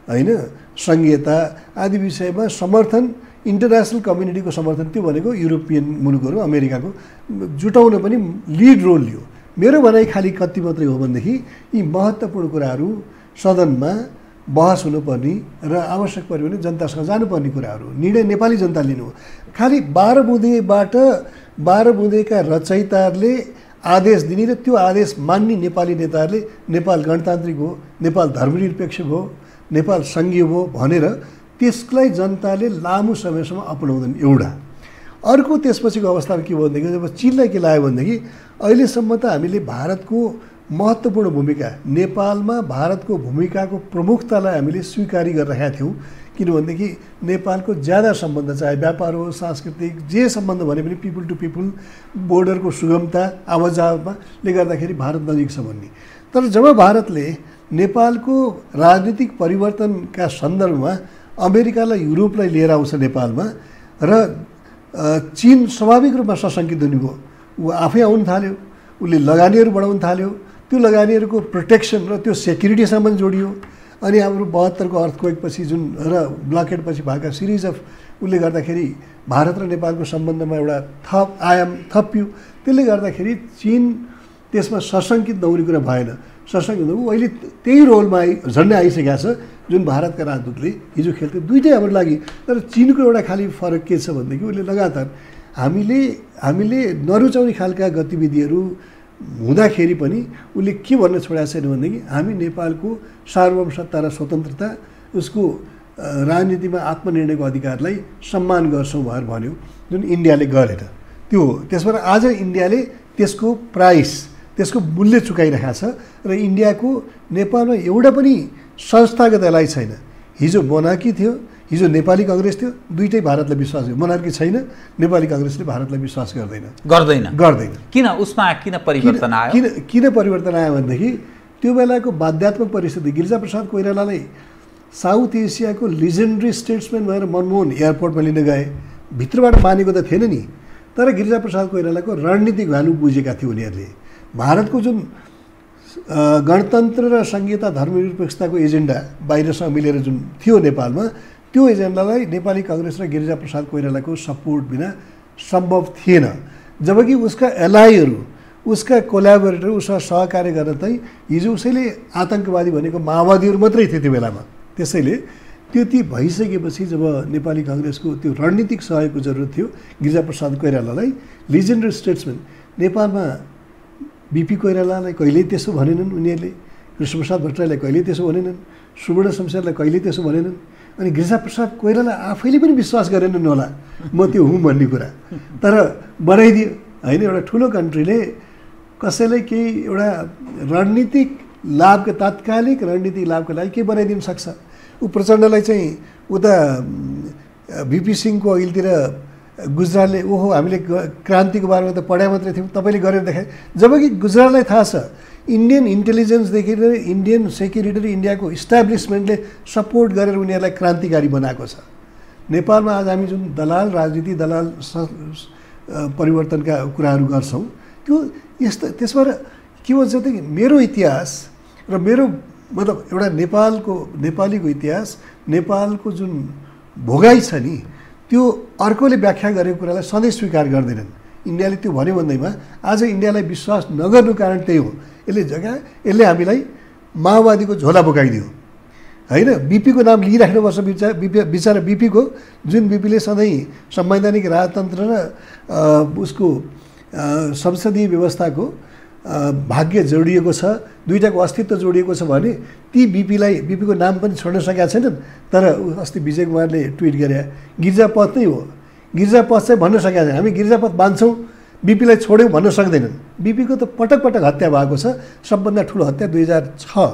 होइन सङ्घीयता आदि विषयमा समर्थन इन्टरनेसनल कम्युनिटीको समर्थन त्यो भनेको युरोपियन मुलुकहरू अमेरिकाको जुटाउन पनि लिड रोल लियो। मेरो भनाइ खालि कति मात्रै हो भनेदेखि यी महत्त्वपूर्ण कुराहरू सदनमा बहस हुनुपर्ने र आवश्यक पऱ्यो भने जनतासँग जानुपर्ने कुराहरू निर्णय नेपाली जनता लिनु हो। खालि 12 बुँदेका रचयिताहरूले आदेश दिने र त्यो आदेश मान्ने नेपाली नेताहरूले नेपाल गणतान्त्रिक हो, नेपाल धर्मनिरपेक्ष भयो, नेपाल सङ्घीय भयो भनेर त्यसलाई जनताले लामो समयसम्म अपनाउँदैन एउटा। अर्को त्यसपछिको अवस्थामा के भयो भनेदेखि जब चीनलाई के लाग्यो भनेदेखि अहिलेसम्म त हामीले भारतको महत्त्वपूर्ण भूमिका नेपालमा भारतको भूमिकाको प्रमुखतालाई हामीले स्वीकार गरिरहेका थियौँ। किनभनेदेखि नेपालको ज्यादा सम्बन्ध चाहे व्यापार हो सांस्कृतिक जे सम्बन्ध भने पनि पिपुल टु पिपुल बोर्डरको सुगमता आवाजावले गर्दाखेरि भारत नजिक छ भन्ने। तर जब भारतले नेपालको राजनीतिक परिवर्तनका सन्दर्भमा अमेरिकालाई युरोपलाई लिएर आउँछ नेपालमा र चीन स्वाभाविक रूपमा सशङ्कित हुने भयो, ऊ आफै आउनु थाल्यो, उसले लगानीहरू बढाउन थाल्यो, त्यो लगानीहरूको प्रोटेक्सन र त्यो सेक्युरिटीसँग पनि जोडियो। अनि हाम्रो 72 को अर्थक्वेकपछि जुन र ब्लकेडपछि भएका सिरिज अफ उसले गर्दाखेरि भारत र नेपालको सम्बन्धमा एउटा आयाम थपियो। त्यसले गर्दाखेरि चीन त्यसमा सशङ्कित नहुने कुरा भएन। सशङ्कित ऊ अहिले त्यही रोलमा झन्डै आइसकेको छ जुन भारतका राजदूतले हिजो खेल्थे। दुइटै हाम्रो लागि। तर चीनको एउटा खालि फरक के छ भनेदेखि उसले लगातार हामीले नरुचाउने खालका गतिविधिहरू हुँदाखेरि पनि उसले के भन्न छोडेको छैन भनेदेखि हामी नेपालको सार्वभौम सत्ता र स्वतन्त्रता उसको राजनीतिमा आत्मनिर्णयको अधिकारलाई सम्मान गर्छौँ भनेर भन्यो, जुन इन्डियाले गरेन। त्यो हो। त्यसबाट आज इन्डियाले त्यसको प्राइस त्यसको मूल्य चुकाइरहेको छ र इन्डियाको नेपालमा एउटा पनि संस्थागत एलाइ छैन। हिजो मोनार्की थियो, हिजो नेपाली काङ्ग्रेस थियो, दुइटै भारतलाई विश्वास गर्यो। मोनार्की छैन, नेपाली काङ्ग्रेसले भारतलाई विश्वास गर्दैन। किन उसमा किन परिवर्तन आयो? किन परिवर्तन आयो भनेदेखि त्यो बेलाको बाध्यात्मक परिस्थिति गिरिजाप्रसाद कोइरालालाई साउथ एसियाको लिजेन्डरी स्टेट्सम्यान भएर मनमोहन एयरपोर्टमा लिन गए। भित्रबाट मानेको त थिएन नि, तर गिरिजाप्रसाद कोइरालाको रणनीतिक भ्यालु बुझेका थियो उनीहरूले। भारतको जुन गणतन्त्र र संघीयता धर्मनिरपेक्षताको एजेन्डा बाहिरसँग मिलेर जुन थियो नेपालमा, त्यो एजेन्डालाई नेपाली काङ्ग्रेस र गिरिजाप्रसाद कोइरालाको सपोर्ट बिना सम्भव थिएन। जबकि उसका एलाईहरू, उसका कोल्याबोरेटर, उसका सहकार्य गर्न चाहिँ हिजो उसैले आतङ्कवादी भनेको माओवादीहरू मात्रै थियो त्यो बेलामा। त्यसैले त्यो भइसकेपछि जब नेपाली काङ्ग्रेसको त्यो रणनीतिक सहयोगको जरुरत थियो गिरिजाप्रसाद कोइरालालाई, लिजेन्डरी स्टेट्सम्यान नेपालमा बिपी कोइरालालाई कहिल्यै त्यसो भनेनन् उनीहरूले, कृष्णप्रसाद भट्टराईलाई कहिल्यै त्यसो भनेनन्, सुवर्ण शमशेरलाई कहिल्यै त्यसो भनेनन्, अनि गिरिजाप्रसाद कोइराला आफैले पनि विश्वास गरेनन् होला म त्यो हुँ भन्ने कुरा, तर बनाइदियो होइन। एउटा ठुलो कन्ट्रीले कसैलाई केही एउटा रणनीतिक लाभको, तात्कालिक रणनीतिक लाभको लागि के बनाइदिन सक्छ। ऊ प्रचण्डलाई चाहिँ उता भिपी सिंहको अघिल्तिर गुजरालले ओहो हामीले क्रान्तिको बारेमा त पढाइ मात्रै थियौँ, तपाईँले गरेर देखाए। जबकि गुजराललाई थाहा छ इन्डियन इन्टेलिजेन्सदेखि लिएर इन्डियन सेक्युरिटी र इन्डियाको इस्टाब्लिसमेन्टले सपोर्ट गरेर उनीहरूलाई क्रान्तिकारी बनाएको छ। नेपालमा आज हामी जुन दलाल राजनीति, दलाल परिवर्तनका कुराहरू गर्छौँ, त्यो यस्तो त्यसबाट के भन्छ त मेरो इतिहास र मेरो मतलब एउटा नेपालीको इतिहास, नेपालको जुन भोगाइ छ नि, त्यो अर्कोले व्याख्या गरेको कुरालाई सधैँ स्वीकार गर्दैनन्। इन्डियाले त्यो भन्यो भन्दैमा आज इन्डियालाई विश्वास नगर्नु कारण त्यही हो। यसले हामीलाई माओवादीको झोला बोकाइदियो होइन। बिपीको नाम लिइराख्नुपर्छ बिचरा बिपीको, जुन बिपीले सधैँ संवैधानिक राजतन्त्र र उसको संसदीय व्यवस्थाको भाग्य जोडिएको छ, दुईटाको अस्तित्व जोडिएको छ भने ती बिपीको नाम पनि छोड्न सकेका छैनन्। तर अस्ति विजय कुमारले ट्विट गरे गिरिजापथ नै हो, गिरिजापथ चाहिँ भन्न सकेका छैन, हामी गिरिजापथ बान्छौँ, बिपीलाई छोड्यौँ भन्न सक्दैनन्। बिपीको त पटक पटक हत्या भएको छ। सबभन्दा ठुलो हत्या 2006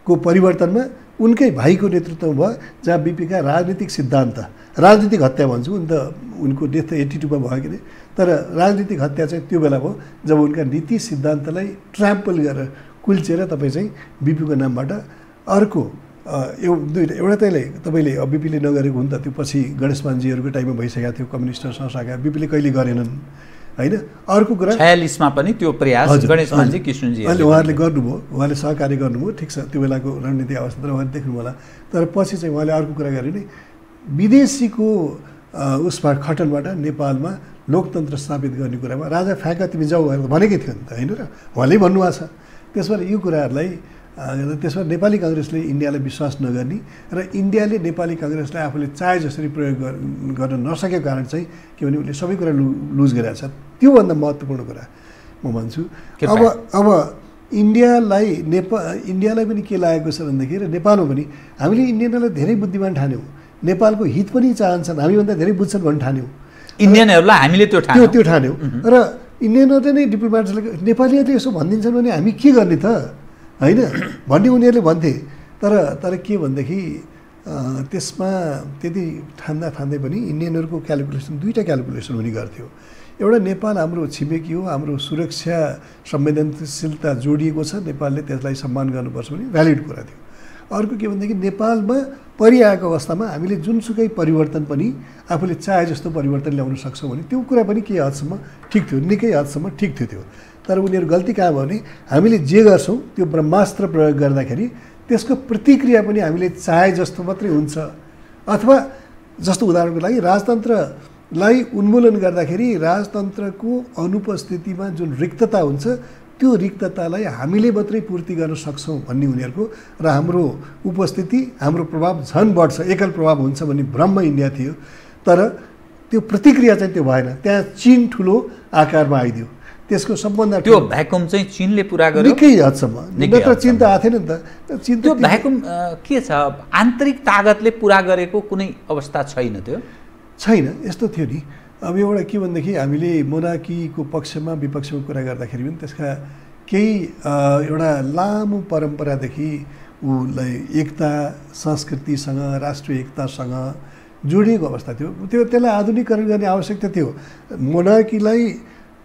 को परिवर्तनमा उनकै भाइको नेतृत्वमा भयो, जहाँ बिपीका राजनीतिक सिद्धान्त, राजनीतिक हत्या भन्छु, उनको डेथ 82 भयो कि नै, तर राजनीतिक हत्या चाहिँ त्यो बेला भयो जब उनका नीति सिद्धान्तलाई ट्राम्पल गरेर कुल्चेर तपाईँ चाहिँ बिपीको नामबाट अर्को एउटा तपाईँले बिपीले नगरेको हुन् त, त्यो पछि गणेशमानजीहरूको टाइममा भइसकेको थियो कम्युनिस्टहरूसँग साका, बिपीले कहिले गरेनन् होइन। अर्को कुरा 46 मा पनि त्यो प्रयास गणेशमानजी किशनजी अहिले उहाँहरूले गर्नुभयो, उहाँले सहकार्य गर्नुभयो, ठिक छ, त्यो बेलाको रणनीतिक अवस्था उहाँले देख्नु होला। तर पछि चाहिँ उहाँले अर्को कुरा गरे नि, विदेशीको उसबाट खटनबाट नेपालमा लोकतन्त्र स्थापित गर्ने कुरामा राजा फ्याँका तिमी जाऊ भनेकै थियो नि त होइन र, उहाँले भन्नुभएको छ। त्यसबाट यो कुराहरूलाई त्यसमा नेपाली काङ्ग्रेसले इन्डियालाई विश्वास नगर्ने र इन्डियाले नेपाली काङ्ग्रेसलाई आफूले चाहे जसरी प्रयोग गर्न नसकेको कारण चाहिँ के भने उसले सबै कुरा लुज गरेको छ। त्योभन्दा महत्त्वपूर्ण कुरा म भन्छु, अब इन्डियालाई पनि के लागेको छ भन्दाखेरि नेपालमा पनि हामीले इन्डियनलाई धेरै बुद्धिमान ठान्यौँ, नेपालको हित पनि चाहन्छन्, हामीभन्दा धेरै बुझ्छन् भन्ने ठान्यौँ, इन्डियनहरूलाई हामीले त्यो ठान्यौँ। र इन्डियनहरूले नै डिप्लोमेटहरूले नेपालीहरूले यसो भनिदिन्छन् भने हामी के गर्ने त होइन भन्ने उनीहरूले भन्थे। तर के भनेदेखि त्यसमा त्यति ठान्दै पनि इन्डियनहरूको क्यालकुलेसन, दुईवटा क्यालकुलेसन हुने गर्थ्यो। एउटा नेपाल हाम्रो छिमेकी हो, हाम्रो सुरक्षा संवेदनशीलता जोडिएको छ, नेपालले त्यसलाई सम्मान गर्नुपर्छ भने भ्यालिड कुरा थियो। अर्को के भनेदेखि नेपालमा परिआएको अवस्थामा हामीले जुनसुकै परिवर्तन पनि आफूले चाहे जस्तो परिवर्तन ल्याउन सक्छौँ भने त्यो कुरा पनि केही हदसम्म ठिक थियो, निकै हदसम्म ठिक थियो त्यो। तर उनीहरू गल्ती कहाँ भयो भने हामीले जे गर्छौँ त्यो ब्रह्मास्त्र प्रयोग गर्दाखेरि त्यसको प्रतिक्रिया पनि हामीले चाहे जस्तो मात्रै हुन्छ। अथवा जस्तो उदाहरणको लागि राजतन्त्रलाई उन्मूलन गर्दाखेरि राजतन्त्रको अनुपस्थितिमा जुन रिक्तता हुन्छ त्यो रिक्ततालाई हामीले मात्रै पूर्ति गर्न सक्छौँ भन्ने उनीहरूको, र हाम्रो उपस्थिति, हाम्रो प्रभाव झन् बढ्छ, एकल प्रभाव हुन्छ भन्ने भ्रम इन्डिया थियो। तर त्यो प्रतिक्रिया चाहिँ त्यो भएन, त्यहाँ चीन ठुलो आकारमा आइदियो। त्यसको सबभन्दा त्यो भ्याकुम चाहिँ चीनले पुरा गर्यो निकै हदसम्म, नत्र चीन त आएको थिएन नि त। चीन त्यो भ्याकुम के छ, आन्तरिक तागतले पुरा गरेको कुनै अवस्था छैन, त्यो छैन। यस्तो थियो नि, अब एउटा के भनेदेखि हामीले मोनार्कीको पक्षमा विपक्षमा कुरा गर्दाखेरि पनि त्यसका केही एउटा लामो परम्परादेखि उसलाई एकता, संस्कृतिसँग, राष्ट्रिय एकतासँग जोडिएको अवस्था थियो। त्यसलाई आधुनिकीकरण गर्ने आवश्यकता थियो। मोनार्कीलाई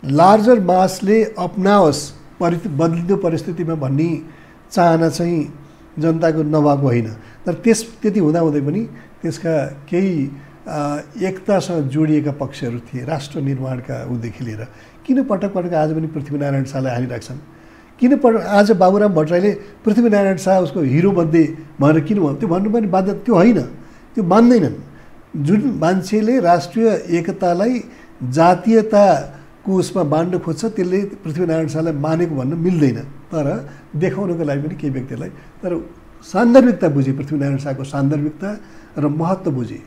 लार्जर मासले अपनाओस् बदलिँदो परिस्थितिमा भन्ने चाहना चाहिँ जनताको नभएको होइन। तर त्यति हुँदाहुँदै पनि त्यसका केही एकतासँग जोडिएका पक्षहरू थिए, राष्ट्र निर्माणका उदेखि लिएर। किन पटक पटक आज पनि पृथ्वीनारायण शाहलाई हालिराख्छन्? किन आज बाबुराम भट्टराईले पृथ्वीनारायण शाह उसको हिरोमध्ये भनेर किन भन्नु? त्यो भन्नुपर्ने बाध्य त्यो होइन, त्यो मान्दैनन्। जुन मान्छेले राष्ट्रिय एकतालाई जातीयताको उसमा बाँड्न खोज्छ त्यसले पृथ्वीनारायण शाहलाई मानेको भन्न मिल्दैन, तर देखाउनको लागि पनि केही व्यक्तिलाई। तर सान्दर्भिकता बुझे, पृथ्वीनारायण शाहको सान्दर्भिकता र महत्त्व बुझे।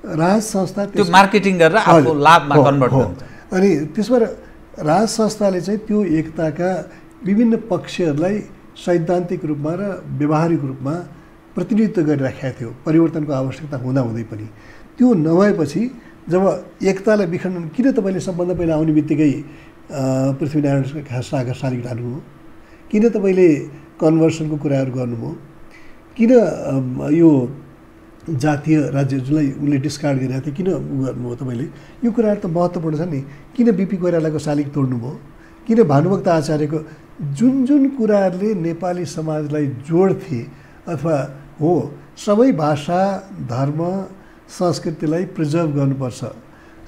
राज संस्था त्यो मार्केटिङ गरेर आफ्नो लाभमा कन्भर्ट हुन्छ। अनि त्यसबाट राज संस्थाले चाहिँ त्यो एकताका विभिन्न पक्षहरूलाई सैद्धान्तिक रूपमा र व्यवहारिक रूपमा प्रतिनिधित्व गरिराखेका थियो, परिवर्तनको आवश्यकता हुँदाहुँदै पनि। त्यो नभएपछि जब एकतालाई बिखण्डन, किन तपाईँले सबभन्दा पहिला आउने बित्तिकै पृथ्वीनारायण शाहका शालिग ढाल्नुभयो? किन तपाईँले कन्भर्सनको कुराहरू गर्नुभयो? किन यो जातीय राज्य जसलाई उसले डिस्कार्ड गरिरहेको थियो किन गर्नुभयो तपाईँले? यो कुराहरू त महत्त्वपूर्ण छ नि। किन बिपी कोइरालाको शालिग तोड्नुभयो? किन भानुभक्त आचार्यको जुन जुन कुराहरूले नेपाली समाजलाई जोड्थे, अथवा हो सबै भाषा धर्म संस्कृतिलाई प्रिजर्भ गर्नुपर्छ,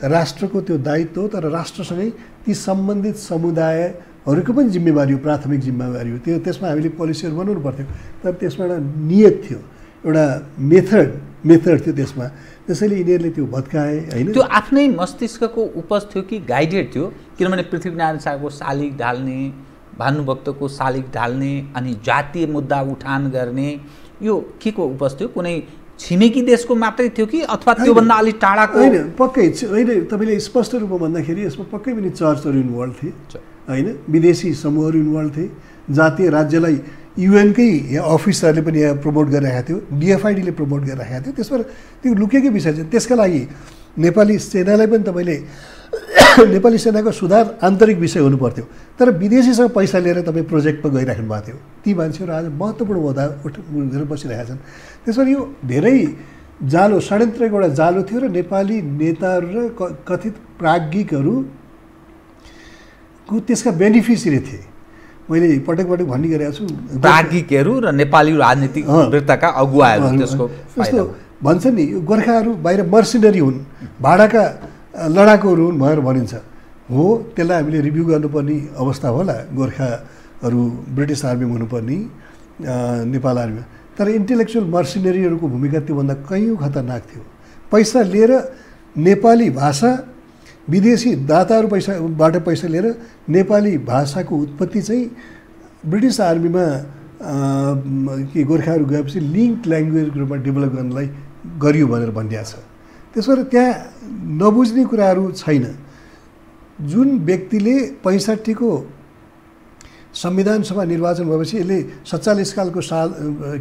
राष्ट्रको त्यो दायित्व, तर राष्ट्रसँगै ती सम्बन्धित समुदायहरूको पनि जिम्मेवारी हो, प्राथमिक जिम्मेवारी हो। त्यो त्यसमा हामीले पोलिसीहरू बनाउनु पर्थ्यो, तर त्यसमा एउटा नियत थियो, एउटा मेथड थियो त्यसमा। त्यसैले यिनीहरूले त्यो भत्काए होइन। त्यो आफ्नै मस्तिष्कको उपज थियो कि गाइडेड थियो? किनभने पृथ्वीनारायण शाहको शालिग ढाल्ने, भानुभक्तको शालिग ढाल्ने अनि जातीय मुद्दा उठान गर्ने यो के को उपज थियो? कुनै छिमेकी देशको मात्रै थियो कि अथवा त्योभन्दा अलिक टाढाको? होइन, पक्कै होइन। तपाईँले स्पष्ट रूपमा भन्दाखेरि यसमा पक्कै पनि चर्चहरू इन्भल्भ थिए होइन, विदेशी समूहहरू इन्भल्भ थिए। जातीय राज्यलाई युएनकै अफिसरले पनि यहाँ प्रमोट गरिरहेको थियो, डिएफआइडीले प्रमोट गरिरहेको थियो। त्यसबाट त्यो लुकेकै विषय छ। त्यसका लागि नेपाली सेनालाई पनि तपाईँले नेपाली सेनाको सुधार आन्तरिक विषय हुनुपर्थ्यो, तर विदेशीसँग पैसा लिएर तपाईँ प्रोजेक्टमा गइराख्नु भएको थियो। ती मान्छेहरू आज महत्त्वपूर्ण हुँदा उठेर बसिरहेका छन्। त्यसबाट यो धेरै जालो, षड्यन्त्रको एउटा जालो थियो र नेपाली नेताहरू र कथित प्राज्ञिकहरूको त्यसका बेनिफिसियरी थिए। मैले पटक पटक भन्ने गरेको छु, प्राज्ञिकहरू र नेपाली राजनीतिक वृत्तका अगुवाहरू त्यसको जस्तो भन्छ नि, यो गोर्खाहरू बाहिर मर्सिनरी हुन्, भाडाका लडाकुहरू हुन् भनेर भनिन्छ। हो, त्यसलाई हामीले रिभ्यू गर्नुपर्ने अवस्था होला। गोर्खाहरू ब्रिटिस आर्मीमा हुनुपर्ने, नेपाल आर्मीमा। तर इन्टेलेक्चुअल मर्सिनरीहरूको भूमिका त्योभन्दा कयौँ खतरनाक थियो। पैसा लिएर नेपाली भाषा, विदेशी दाताहरूबाट पैसा लिएर नेपाली भाषाको उत्पत्ति चाहिँ ब्रिटिस आर्मीमा कि गोर्खाहरू गएपछि लिङ्क ल्याङ्ग्वेजको रूपमा डेभलप गर्नलाई गरियो भनेर भनिएको छ। त्यसबाट त्यहाँ नबुझ्ने कुराहरू छैन। जुन व्यक्तिले 65को संविधान सभा निर्वाचन भएपछि यसले 47 सालको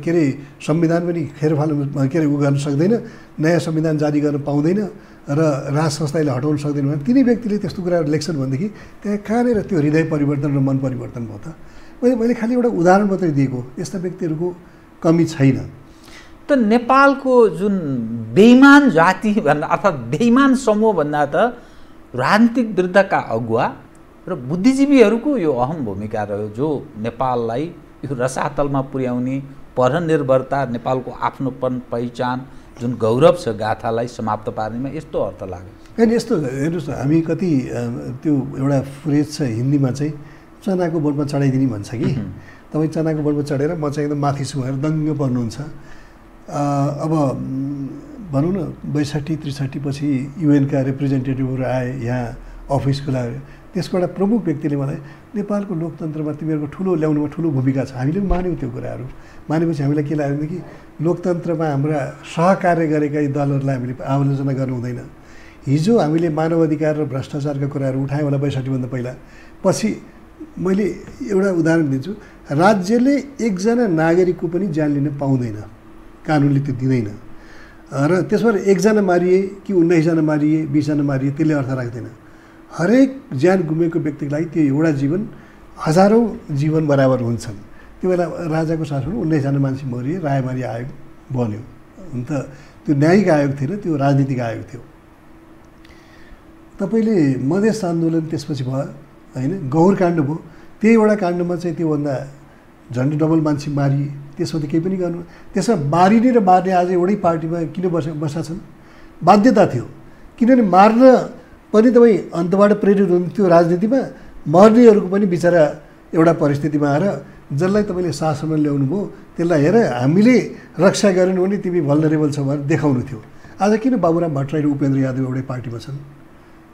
के अरे संविधान पनि फेरफाल के अरे उ गर्न सक्दैन, नयाँ संविधान जारी गर्न पाउँदैन र राज संस्थाले हटाउन सक्दैन भने तिनै व्यक्तिले त्यस्तो कुराहरू लेख्छन् भनेदेखि त्यहाँ कहाँनिर त्यो हृदय परिवर्तन र मन परिवर्तन भयो त? मैले खालि एउटा उदाहरण मात्रै दिएको, यस्ता व्यक्तिहरूको कमी छैन। त नेपालको जुन बेइमान जाति भन्दा अर्थात् बेइमान समूह भन्दा त राजनीतिक विरुद्धका अगुवा र बुद्धिजीवीहरूको यो अहम भूमिका रह्यो, जो नेपाललाई यो रसातलमा पुर्याउने, परनिर्भरता, नेपालको आफ्नोपन, पहिचान, जुन गौरव छ गाथालाई समाप्त पार्नेमा यस्तो अर्थ लाग्यो। होइन, यस्तो हेर्नुहोस् न, हामी कति त्यो एउटा फ्रेज छ हिन्दीमा चाहिँ चनाको बोटमा चढाइदिने भन्छ कि, तपाईँ चनाको बोटमा चढेर म चाहिँ एकदम माथि छु भनेर दङ्ग पर्नुहुन्छ। अब भनौँ न 62-63 पछि युएनका रिप्रेजेन्टेटिभहरू आए यहाँ अफिसको लागि, त्यसको एउटा प्रमुख व्यक्तिले मलाई नेपालको लोकतन्त्रमा तिमीहरूको ठुलो ल्याउनुमा ठुलो भूमिका छ। हामीले पनि मान्यौँ त्यो कुराहरू। मानेपछि हामीलाई के लाग्यो भने कि लोकतन्त्रमा हाम्रा सहकार्य गरेका यी दलहरूलाई हामीले आलोचना गर्नु हुँदैन। हिजो हामीले मानव अधिकार र भ्रष्टाचारका कुराहरू उठायौँ होला 62 भन्दा पहिला। पछि मैले एउटा उदाहरण दिन्छु, राज्यले एकजना नागरिकको पनि ज्यान लिन पाउँदैन, कानुनले त्यो दिँदैन। र त्यसबाट एकजना मारिए कि 19 जना मारिए, 20 जना मारिए, त्यसले अर्थ राख्दैन। हरेक ज्यान गुमेको व्यक्तिको लागि त्यो एउटा जीवन हजारौँ जीवन बराबर हुन्छन्। त्यो बेला राजाको शासनमा 19 जना मान्छे मरिए, रायमारी आयोग बन्यो। अन्त त्यो न्यायिक आयोग थिएन, त्यो राजनीतिक आयोग थियो। तपाईँले मधेस आन्दोलन त्यसपछि भयो होइन, गौर काण्ड भयो, त्यही एउटा काण्डमा चाहिँ त्योभन्दा झन्डै डबल मान्छे मारिए। त्यसमा त केही पनि गर्नु, त्यसमा मारिने र मार्ने आज एउटै पार्टीमा किन बसा छन्? बाध्यता थियो, किनभने मार्न पनि तपाईँ अन्तबाट प्रेरित हुन्थ्यो राजनीतिमा, मर्नेहरूको पनि बिचरा एउटा परिस्थितिमा आएर जसलाई तपाईँले शासनमा ल्याउनु भयो त्यसलाई हेर हामीले रक्षा गरेनौँ भने तिमी भल्नरेबल छ भनेर देखाउनु थियो। आज किन बाबुराम भट्टराई र उपेन्द्र यादव एउटै पार्टीमा छन्?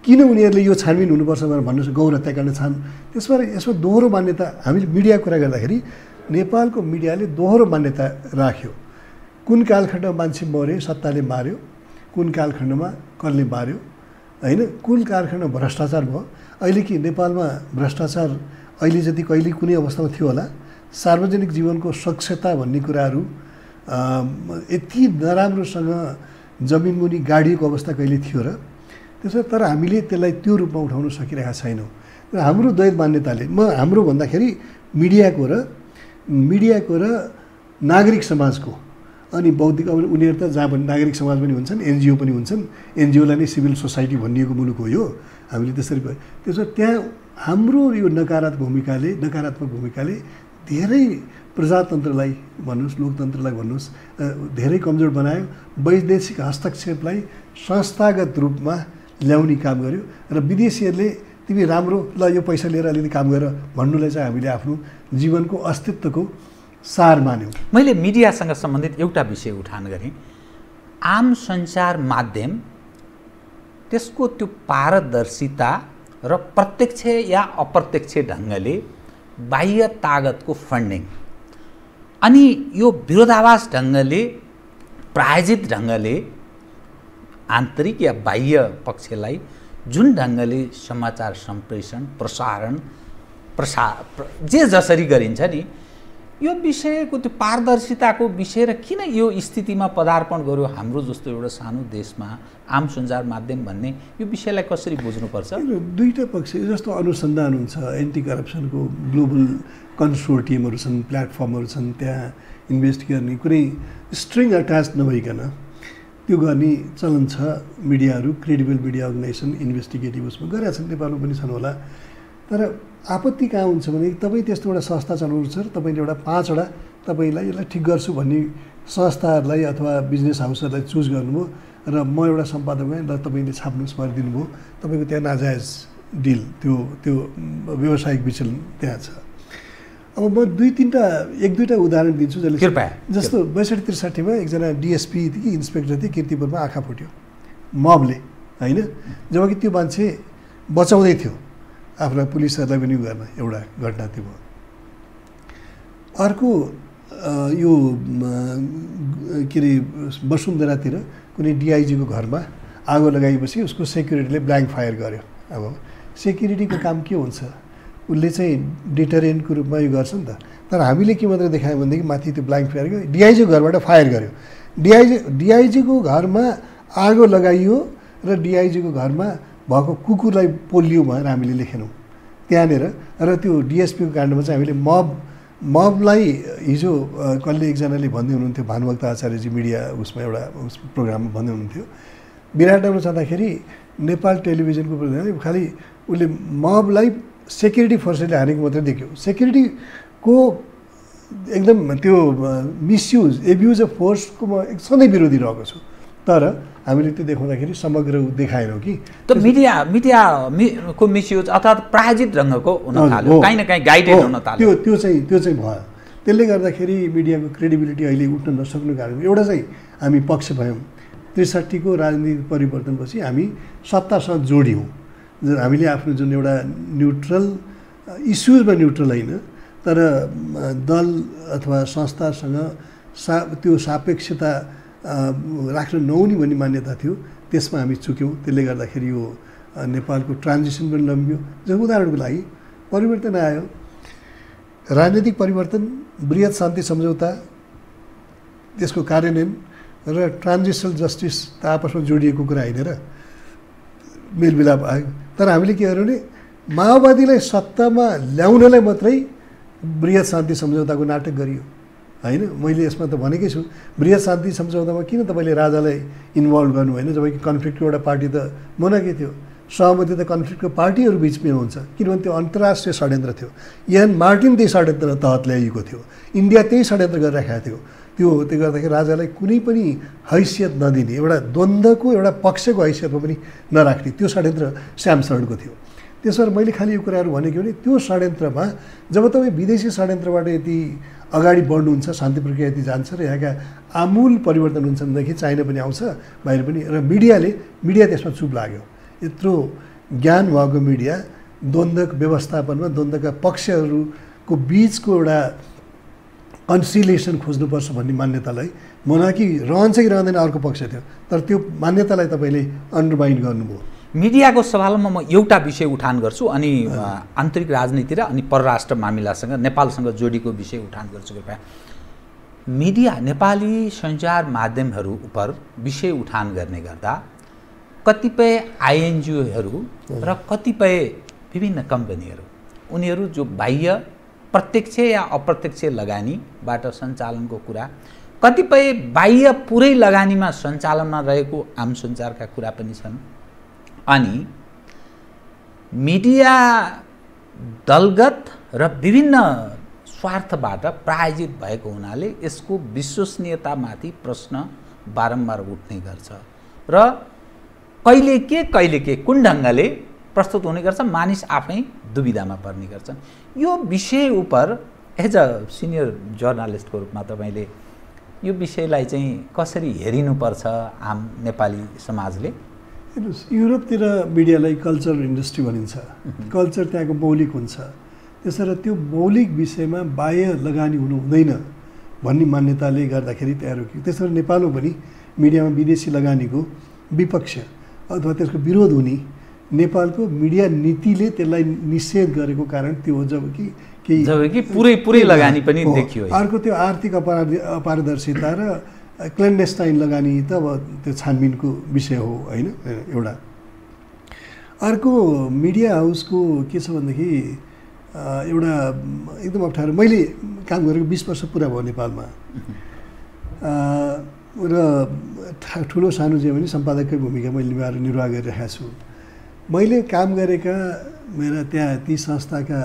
किन उनीहरूले यो छानबिन हुनुपर्छ भनेर भन्नु गौर हत्याकाण्ड छान? यसमा दोहोरो मान्यता, हामीले मिडिया कुरा गर्दाखेरि नेपालको मिडियाले दोहोरो मान्यता राख्यो। कुन कालखण्डमा मान्छे मर्यो सत्ताले मार्यो, कुन कालखण्डमा कसले मार्यो, होइन? कुन कालखण्डमा भ्रष्टाचार भयो। अहिले कि नेपालमा भ्रष्टाचार अहिले जति कहिले कुनै अवस्थामा थियो होला? सार्वजनिक जीवनको स्वच्छता भन्ने कुराहरू यति नराम्रोसँग जमिनमुनि गाडिएको अवस्था कहिले थियो र? त्यसो तर हामीले त्यसलाई त्यो रूपमा उठाउन सकिरहेका छैनौँ। र हाम्रो द्वैत मान्यताले हाम्रो भन्दाखेरि मिडियाको र नागरिक समाजको अनि बौद्धिक, अब उनीहरू त जहाँ पनि नागरिक समाज पनि हुन्छन्, एनजिओ पनि हुन्छन्, एनजिओलाई नै सिभिल सोसाइटी भनिएको मुलुक हो यो, हामीले त्यसरी भयो। त्यसो त्यहाँ हाम्रो यो नकारात्मक भूमिकाले धेरै प्रजातन्त्रलाई भन्नुहोस्, लोकतन्त्रलाई भन्नुहोस्, धेरै कमजोर बनायो। वैदेशिक हस्तक्षेपलाई संस्थागत रूपमा ल्याउने काम गर्यो र विदेशीहरूले तिमी राम्रो ल यो पैसा लिएर अलिकति काम गर भन्नुलाई चाहिँ हामीले आफ्नो जीवनको अस्तित्वको सार मान्यौँ। मैले मिडियासँग सम्बन्धित एउटा विषय उठान गरेँ। आम सञ्चार माध्यम त्यसको त्यो पारदर्शिता र प्रत्यक्ष या अप्रत्यक्ष ढङ्गले बाह्य तागतको फन्डिङ अनि यो विरोधाभास ढङ्गले प्रायोजित ढङ्गले आन्तरिक या बाह्य पक्षलाई जुन ढङ्गले समाचार सम्प्रेषण प्रसारण जे जसरी गरिन्छ नि, यो विषयको त्यो पारदर्शिताको विषय र किन यो स्थितिमा पदार्पण गर्यो हाम्रो जस्तो एउटा सानो देशमा आम सञ्चार माध्यम भन्ने यो विषयलाई कसरी बुझ्नुपर्छ? दुईटा पक्ष जस्तो अनुसन्धान हुन्छ, एन्टी करप्सनको ग्लोबल कन्सोर्टियमहरू छन्, प्लेटफर्महरू छन्, त्यहाँ इन्भेस्ट गर्ने कुनै स्ट्रिङ अट्याच नभइकन त्यो गर्ने चलन छ। मिडियाहरू क्रेडिबल मिडिया अर्गनाइजेसन इन्भेस्टिगेटिभ उसमा गरेका छन्, नेपालमा पनि छन् होला। तर आपत्ति कहाँ हुन्छ भने तपाईँ त्यस्तो एउटा संस्था चलाउनु छ र तपाईँले एउटा 5वटा तपाईँलाई यसलाई ठिक गर्छु भन्ने संस्थाहरूलाई अथवा बिजनेस हाउसहरूलाई चुज गर्नुभयो र म एउटा सम्पादक भएँ ल तपाईँले छाप्नुहोस् भनेर दिनुभयो, तपाईँको त्यहाँ नाजायज डिल, त्यो व्यावसायिक विचलन त्यहाँ छ। अब म एक दुईवटा उदाहरण दिन्छु जस्तो 62-63 एकजना डिएसपी कि इन्सपेक्टर थिए, कीर्तिपुरमा आँखा फुट्यो मबले, होइन? जबकि त्यो मान्छे बचाउँदै थियो आफ्ना पुलिसहरूलाई पनि गर्न, एउटा घटना त्यो भयो। अर्को यो के अरे वसुन्धरातिर कुनै डिआइजीको घरमा आगो लगाएपछि उसको सेक्युरिटीले ब्ल्याङ्क फायर गर्यो। अब सेक्युरिटीको काम के हुन्छ? उसले चाहिँ डिटरेन्टको रूपमा यो गर्छ नि त। तर हामीले के मात्रै देखायो भनेदेखि माथि त्यो ब्ल्याङ्क फायर गर्यो, डिआइजीको घरबाट फायर गर्यो, डिआइजीको घरमा आगो लगाइयो र डिआइजीको घरमा भएको कुकुरलाई पोलियो भनेर हामीले लेखेनौँ त्यहाँनिर। र त्यो डिएसपीको काण्डमा चाहिँ हामीले मबलाई हिजो कसले एकजनाले भन्दै हुनुहुन्थ्यो, भानुभक्त आचार्यजी मिडिया उसमा एउटा प्रोग्राममा भन्दै हुनुहुन्थ्यो, विराटनगरमा जाँदाखेरि नेपाल टेलिभिजनको प्रोग्राम खालि उसले मबलाई सेक्युरिटी फोर्सले हानेको मात्रै देख्यो। सेक्युरिटीको एकदम त्यो मिसयुज एब्युज अफ फोर्सको म सधैँ विरोधी रहेको छु। तर हामीले त्यो देखाउँदाखेरि समग्र देखाएनौँ कि त मिडियाको मिसयुज अर्थात् प्रायोजित ढङ्गको हुन थाल्यो, काहीँ न काहीँ गाइडेड हुन थाल्यो। त्यो चाहिँ भयो। त्यसले गर्दाखेरि मिडियाको क्रेडिबिलिटी अहिले उठ्न नसक्नु कारण एउटा चाहिँ हामी पक्ष भयौँ। 63 को राजनीतिक परिवर्तनपछि हामी सत्तासँग जोड्यौँ। हामीले आफ्नो जुन एउटा न्युट्रल इस्युजमा न्युट्रल होइन तर दल अथवा संस्थासँग त्यो सापेक्षता राख्न नहुने भन्ने मान्यता थियो, त्यसमा हामी चुक्यौँ। त्यसले गर्दाखेरि यो नेपालको ट्रान्जिसन पनि लम्बियो। जस्तो उदाहरणको लागि परिवर्तन आयो, राजनीतिक परिवर्तन, वृहत शान्ति सम्झौता, त्यसको कार्यान्वयन र ट्रान्जिसनल जस्टिस त आपसमा जोडिएको कुरा होइन र मेलमिलाप आयो। तर हामीले के गर्यौँ भने माओवादीलाई सत्तामा ल्याउनलाई मात्रै वृहत शान्ति सम्झौताको नाटक गरियो, होइन? मैले यसमा त भनेकै छु, वृहत शान्ति सम्झौतामा किन तपाईँले राजालाई इन्भल्भ गर्नु होइन? जबकि कन्फ्लिक्टको एउटा पार्टी त मोनाकै थियो, सहमति त कन्फ्लिक्टको पार्टीहरू बिचमै हुन्छ, किनभने त्यो अन्तर्राष्ट्रिय षड्यन्त्र थियो। इएन मार्टिन त्यही षड्यन्त्र तहत ल्याइएको थियो, इन्डिया त्यही षड्यन्त्र गरिराखेको थियो। त्यसले गर्दाखेरि राजालाई कुनै पनि हैसियत नदिने, एउटा द्वन्द्वको एउटा पक्षको हैसियतमा पनि नराख्ने त्यो षड्यन्त्र श्याम शरणको थियो। त्यसबाट मैले खालि यो कुराहरू भनेको भने त्यो षड्यन्त्रमा जब तपाईँ विदेशी षड्यन्त्रबाट यति अगाडि बढ्नुहुन्छ, शान्ति प्रक्रिया यति जान्छ र यहाँका आमूल परिवर्तन हुन्छ भनेदेखि चाइना पनि आउँछ बाहिर पनि, र मिडिया त्यसमा चुप लाग्यो। यत्रो ज्ञान भएको मिडिया द्वन्द्वको व्यवस्थापनमा द्वन्द्वका पक्षहरूको बिचको एउटा कन्सिलिएसन खोज्नुपर्छ भन्ने मान्यतालाई मोनार्की रहन्छ कि रहँदैन अर्को पक्ष थियो, तर त्यो मान्यतालाई तपाईँले अन्डरमाइन गर्नुभयो। मिडियाको सवालमा म एउटा विषय उठान गर्छु अनि आन्तरिक राजनीति र अनि परराष्ट्र मामिलासँग नेपालसँग जोडिएको विषय उठान गर्छु। कृपया मिडिया, नेपाली सञ्चार माध्यमहरू उप विषय उठान गर्ने गर्दा कतिपय आइएनजिओहरू र कतिपय विभिन्न कम्पनीहरू, उनीहरू जो बाह्य प्रत्यक्ष या अप्रत्यक्ष लगानीबाट सञ्चालनको कुरा, कतिपय बाह्य पुरै लगानीमा सञ्चालनमा रहेको आम सञ्चारका कुरा पनि छन्। अनि मिडिया दलगत र विभिन्न स्वार्थबाट प्रायोजित भएको हुनाले यसको विश्वसनीयतामाथि प्रश्न बारम्बार उठ्ने गर्छ र कहिले के कुन ढङ्गले प्रस्तुत हुने गर्छ, मानिस आफै दुविधामा पर्ने गर्छन्। यो विषय उप एज अ सिनियर जर्नलिस्टको रूपमा तपाईँले यो विषयलाई चाहिँ कसरी हेरिनुपर्छ आम नेपाली समाजले? हेर्नुहोस्, युरोपतिर मिडियालाई कल्चर इन्डस्ट्री भनिन्छ। कल्चर त्यहाँको मौलिक हुन्छ, त्यसरी त्यो मौलिक विषयमा बाह्य लगानी हुनु हुँदैन भन्ने मान्यताले गर्दाखेरि त्यहाँ रोकियो। त्यसरी नेपालमा पनि मिडियामा विदेशी लगानीको विपक्ष अथवा त्यसको विरोध हुने नेपालको मिडिया नीतिले त्यसलाई निषेध गरेको कारण त्यो हो। जबकि पुरै लगानी पनि देखियो। अर्को त्यो आर्थिक अपारदर्शिता र क्लेन्डेस्टाइन लगानी त अब त्यो छानबिनको विषय हो होइन एउटा। अर्को मिडिया हाउसको के छ भनेदेखि एउटा एकदम अप्ठ्यारो, मैले काम गरेको 20 वर्ष पुरा भयो नेपालमा र ठुलो सानो जे पनि सम्पादककै भूमिका मैले निर्वाह गरिरहेको छु। मैले काम गरेका मेरा त्यहाँ ती संस्थाका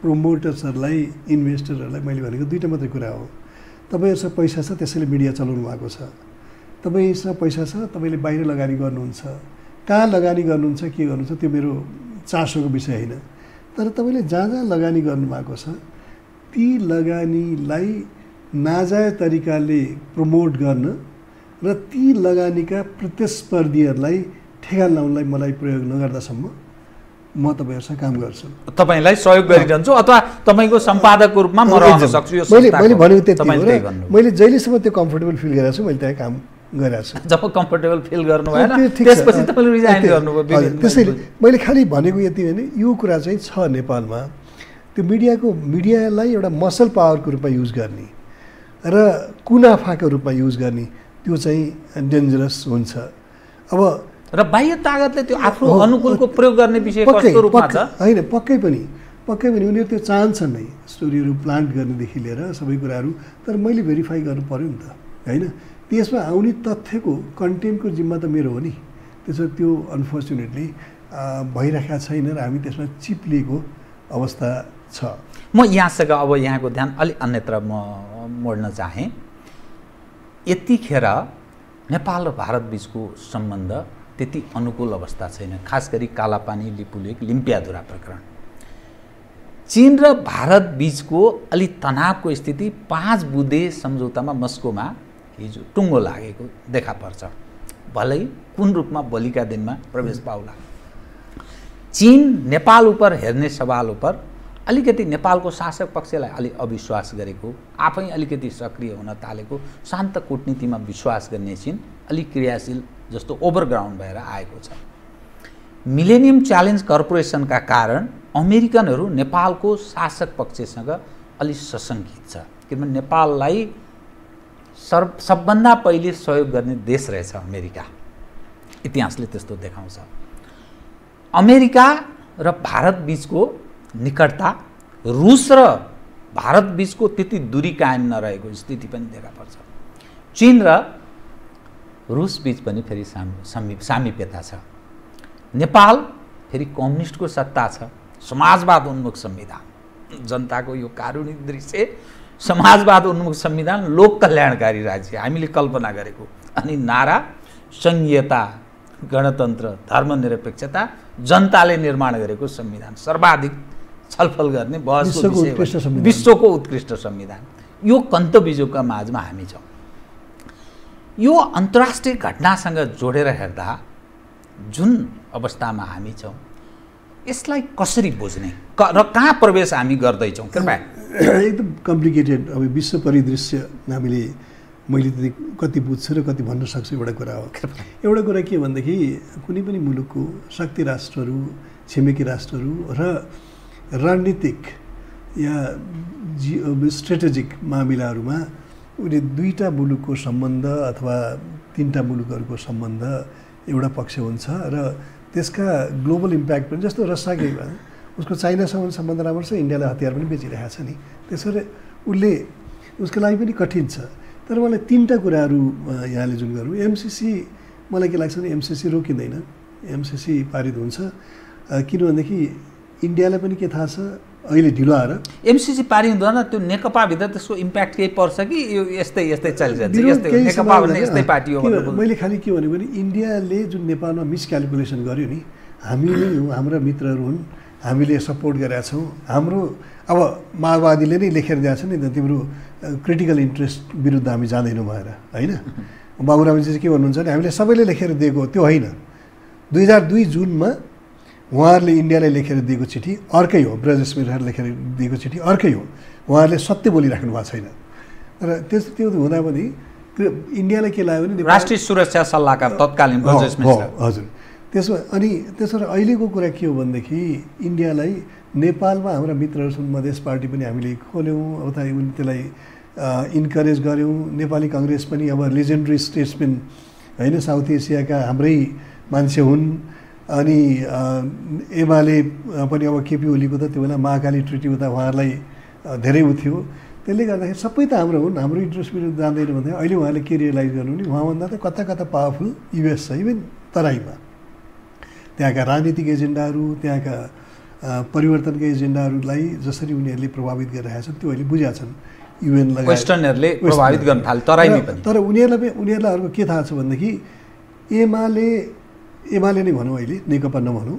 प्रोमोटर्सहरूलाई, इन्भेस्टरहरूलाई मैले भनेको दुईवटा मात्रै कुरा हो। तपाईँहरूसँग पैसा छ त्यसैले मिडिया चलाउनु भएको छ, तपाईँसँग पैसा छ तपाईँले बाहिर लगानी गर्नुहुन्छ, कहाँ लगानी गर्नुहुन्छ के गर्नुहुन्छ त्यो मेरो चासोको विषय होइन, तर तपाईँले जहाँ लगानी गर्नुभएको छ ती लगानीलाई नाजायज तरिकाले प्रमोट गर्न र ती लगानीका प्रतिस्पर्धीहरूलाई ठेगान लाउनलाई मलाई प्रयोग नगर्दासम्म म तपाईँहरूसँग काम गर्छु, तपाईँलाई सहयोग गरिरहन्छु अथवा तपाईँको सम्पादकको रूपमा म रहन सक्छु। यो मैले भनेको त्यति हो र मैले जहिलेसम्म त्यो कम्फर्टेबल फिल गरेको छु मैले त्यहाँ काम गरेको छु। जब कम्फर्टेबल फिल गर्नु भएन त्यसपछि तपाईँले रिजाइन गर्नुभयो। त्यसैले मैले खालि भनेको यति भने यो कुरा चाहिँ छ नेपालमा, त्यो मिडियालाई एउटा मसल पावरको रूपमा युज गर्ने र कुनाफाको रूपमा युज गर्ने त्यो चाहिँ डेन्जरस हुन्छ। अब र बाह्य ताकतले त्यो आफ्नो अनुकूलको प्रयोग गर्ने विषय कस्तो रूपमा छ? होइन, पक्कै पनि उनीहरू त्यो चाहन्छन् नै, स्टोरीहरू प्लान्ट गर्नेदेखि लिएर सबै कुराहरू, तर मैले भेरिफाई गर्नु पऱ्यो नि त होइन। त्यसमा आउने तथ्यको कन्टेन्टको जिम्मा त मेरो हो नि। त्यसो त्यो अनफर्चुनेटली भइरहेको छैन र हामी त्यसमा चिप लिएको अवस्था छ। म यहाँसँग अब यहाँको ध्यान अलि अन्यत्र म मोड्न चाहेँ। यतिखेर नेपाल र भारत बिचको सम्बन्ध त्यति अनुकूल अवस्था छैन, खास गरी कालापानी, लिपुलेक, लिम्पियाधुरा प्रकरण। चीन र भारत बिचको अलि तनावको स्थिति 5 बुँदे सम्झौतामा मस्कोमा हिजो टुङ्गो लागेको देखा पर्छ। भलै कुन रूपमा भोलिका दिनमा प्रवेश पाउला। चीन नेपाल उप हेर्ने सवाल उप अलिकति नेपालको शासक पक्षलाई अलि अविश्वास गरेको, आफै अलिकति सक्रिय हुन थालेको, शान्त कूटनीतिमा विश्वास गर्ने चीन अलि क्रियाशील जस्तो ओभरग्राउन्ड भएर आएको छ। मिलेनियम च्यालेन्ज कर्पोरेसनका कारण अमेरिकनहरू नेपालको शासक पक्षसँग अलि सशङ्कित छ, किनभने नेपाललाई सबभन्दा पहिले सहयोग गर्ने देश रहेछ अमेरिका। इतिहासले त्यस्तो देखाउँछ। अमेरिका र भारत बिचको निकटता, रुस र भारत बिचको त्यति दूरी कायम नरहेको स्थिति पनि देखा पर्छ। चीन र रुस बिच पनि फेरि सामिप्यता छ। नेपाल फेरि कम्युनिस्टको सत्ता छ, समाजवाद उन्मुख संविधान, जनताको यो कारुणिक दृश्य समाजवाद उन्मुख संविधान, लोक कल्याणकारी राज्य हामीले कल्पना गरेको। अनि नारा संघीयता, गणतन्त्र, धर्मनिरपेक्षता, जनताले निर्माण गरेको संविधान, सर्वाधिक छलफल गर्ने बहसको विषय, विश्वको उत्कृष्ट संविधान। यो कन्तबिजोगका माझमा हामी छौँ। यो अन्तर्राष्ट्रिय घटनासँग जोडेर हेर्दा जुन अवस्थामा हामी छौँ, यसलाई कसरी बुझ्ने र कहाँ प्रवेश हामी गर्दैछौँ? कृपया। एकदम कम्प्लिकेटेड अब विश्व परिदृश्य हामीले मैले त कति बुझ्छु र कति भन्न सक्छु एउटा कुरा हो। एउटा कुरा के भनेदेखि कुनै पनि मुलुकको शक्ति राष्ट्रहरू, छिमेकी राष्ट्रहरू र रणनीतिक या स्ट्रेटेजिक मामिलाहरूमा उसले दुईवटा मुलुकको सम्बन्ध अथवा तिनवटा मुलुकहरूको सम्बन्ध एउटा पक्ष हुन्छ र त्यसका ग्लोबल इम्प्याक्ट पनि, जस्तो रसियाकै उसको चाइनासँग सम्बन्ध राम्रो छ, इन्डियालाई हतियार पनि बेचिरहेको छ नि, त्यसरी उसले उसको लागि पनि कठिन छ। तर मलाई तिनवटा कुराहरू यहाँले जुन गर्नु, एमसिसी मलाई के लाग्छ भने एमसिसी रोकिँदैन, एमसिसी पारित हुन्छ। किनभनेदेखि इन्डियालाई पनि के थाहा छ अहिले ढिलो आएर एमसिसी पारित हुँदैन, त्यो नेकपाभित्र त्यसको इम्प्याक्ट केही पर्छ कि यो यस्तै यस्तै चलिरहन्छ? नेकपा भन्ने यस्तै पार्टी हो। मैले खालि के भनेको भने इन्डियाले जुन नेपालमा मिसक्यालकुलेसन गर्यो नि, हामी नै हौँ, हाम्रा मित्रहरू हुन्, हामीले सपोर्ट गरेका छौँ। हाम्रो अब माओवादीले नै लेखेर दिएको छ नि त, तिम्रो क्रिटिकल इन्ट्रेस्ट विरुद्ध हामी जाँदैनौँ भएर, होइन? बाबुरामजी चाहिँ के भन्नुहुन्छ भने हामीले सबैले लेखेर दिएको त्यो होइन। 2002 जुनमा उहाँहरूले इन्डियालाई लेखेर दिएको चिठी अर्कै हो, ब्रजेश मेहराले लेखेर दिएको चिठी अर्कै हो। उहाँहरूले सत्य बोलिराख्नु भएको छैन। र त्यो हुँदा पनि इन्डियालाई के लाग्यो भने राष्ट्रिय सुरक्षा सल्लाहकार तत्कालीन ब्रजेश मेहरा, हजुर। अनि त्यसो अहिलेको कुरा के हो भनेदेखि इन्डियालाई नेपालमा हाम्रा मित्रहरू छन्, मधेस पार्टी पनि हामीले खोल्यौँ, अब त्यसलाई इन्करेज गऱ्यौँ। नेपाली कङ्ग्रेस पनि अब लेजेन्डरी स्टेट्समेन होइन, साउथ एसियाका हाम्रै मान्छे हुन्। अनि एमाले पनि अब केपी ओलीको त त्यो बेला महाकाली ट्रिटी हुँदा उहाँहरूलाई धेरै उ थियो। त्यसले गर्दाखेरि सबै त हाम्रो हुन्, हाम्रो इन्ट्रेस्ट विरुद्ध जाँदैन भन्दा अहिले उहाँले के रियलाइज गर्नु नि, उहाँभन्दा त कता कता पावरफुल युएस छ, इभन तराईमा त्यहाँका राजनीतिक एजेन्डाहरू, त्यहाँका परिवर्तनका एजेन्डाहरूलाई जसरी उनीहरूले प्रभावित गरिरहेका छन् त्यो अहिले बुझेका छन्। युएन लगायत वेस्टर्नहरूले प्रभावित गर्न थाले तराईमा पनि। तर उनीहरूलाई अर्को के थाहा छ भनेदेखि एमाले नै भनौँ, अहिले नेकपा नभनौँ,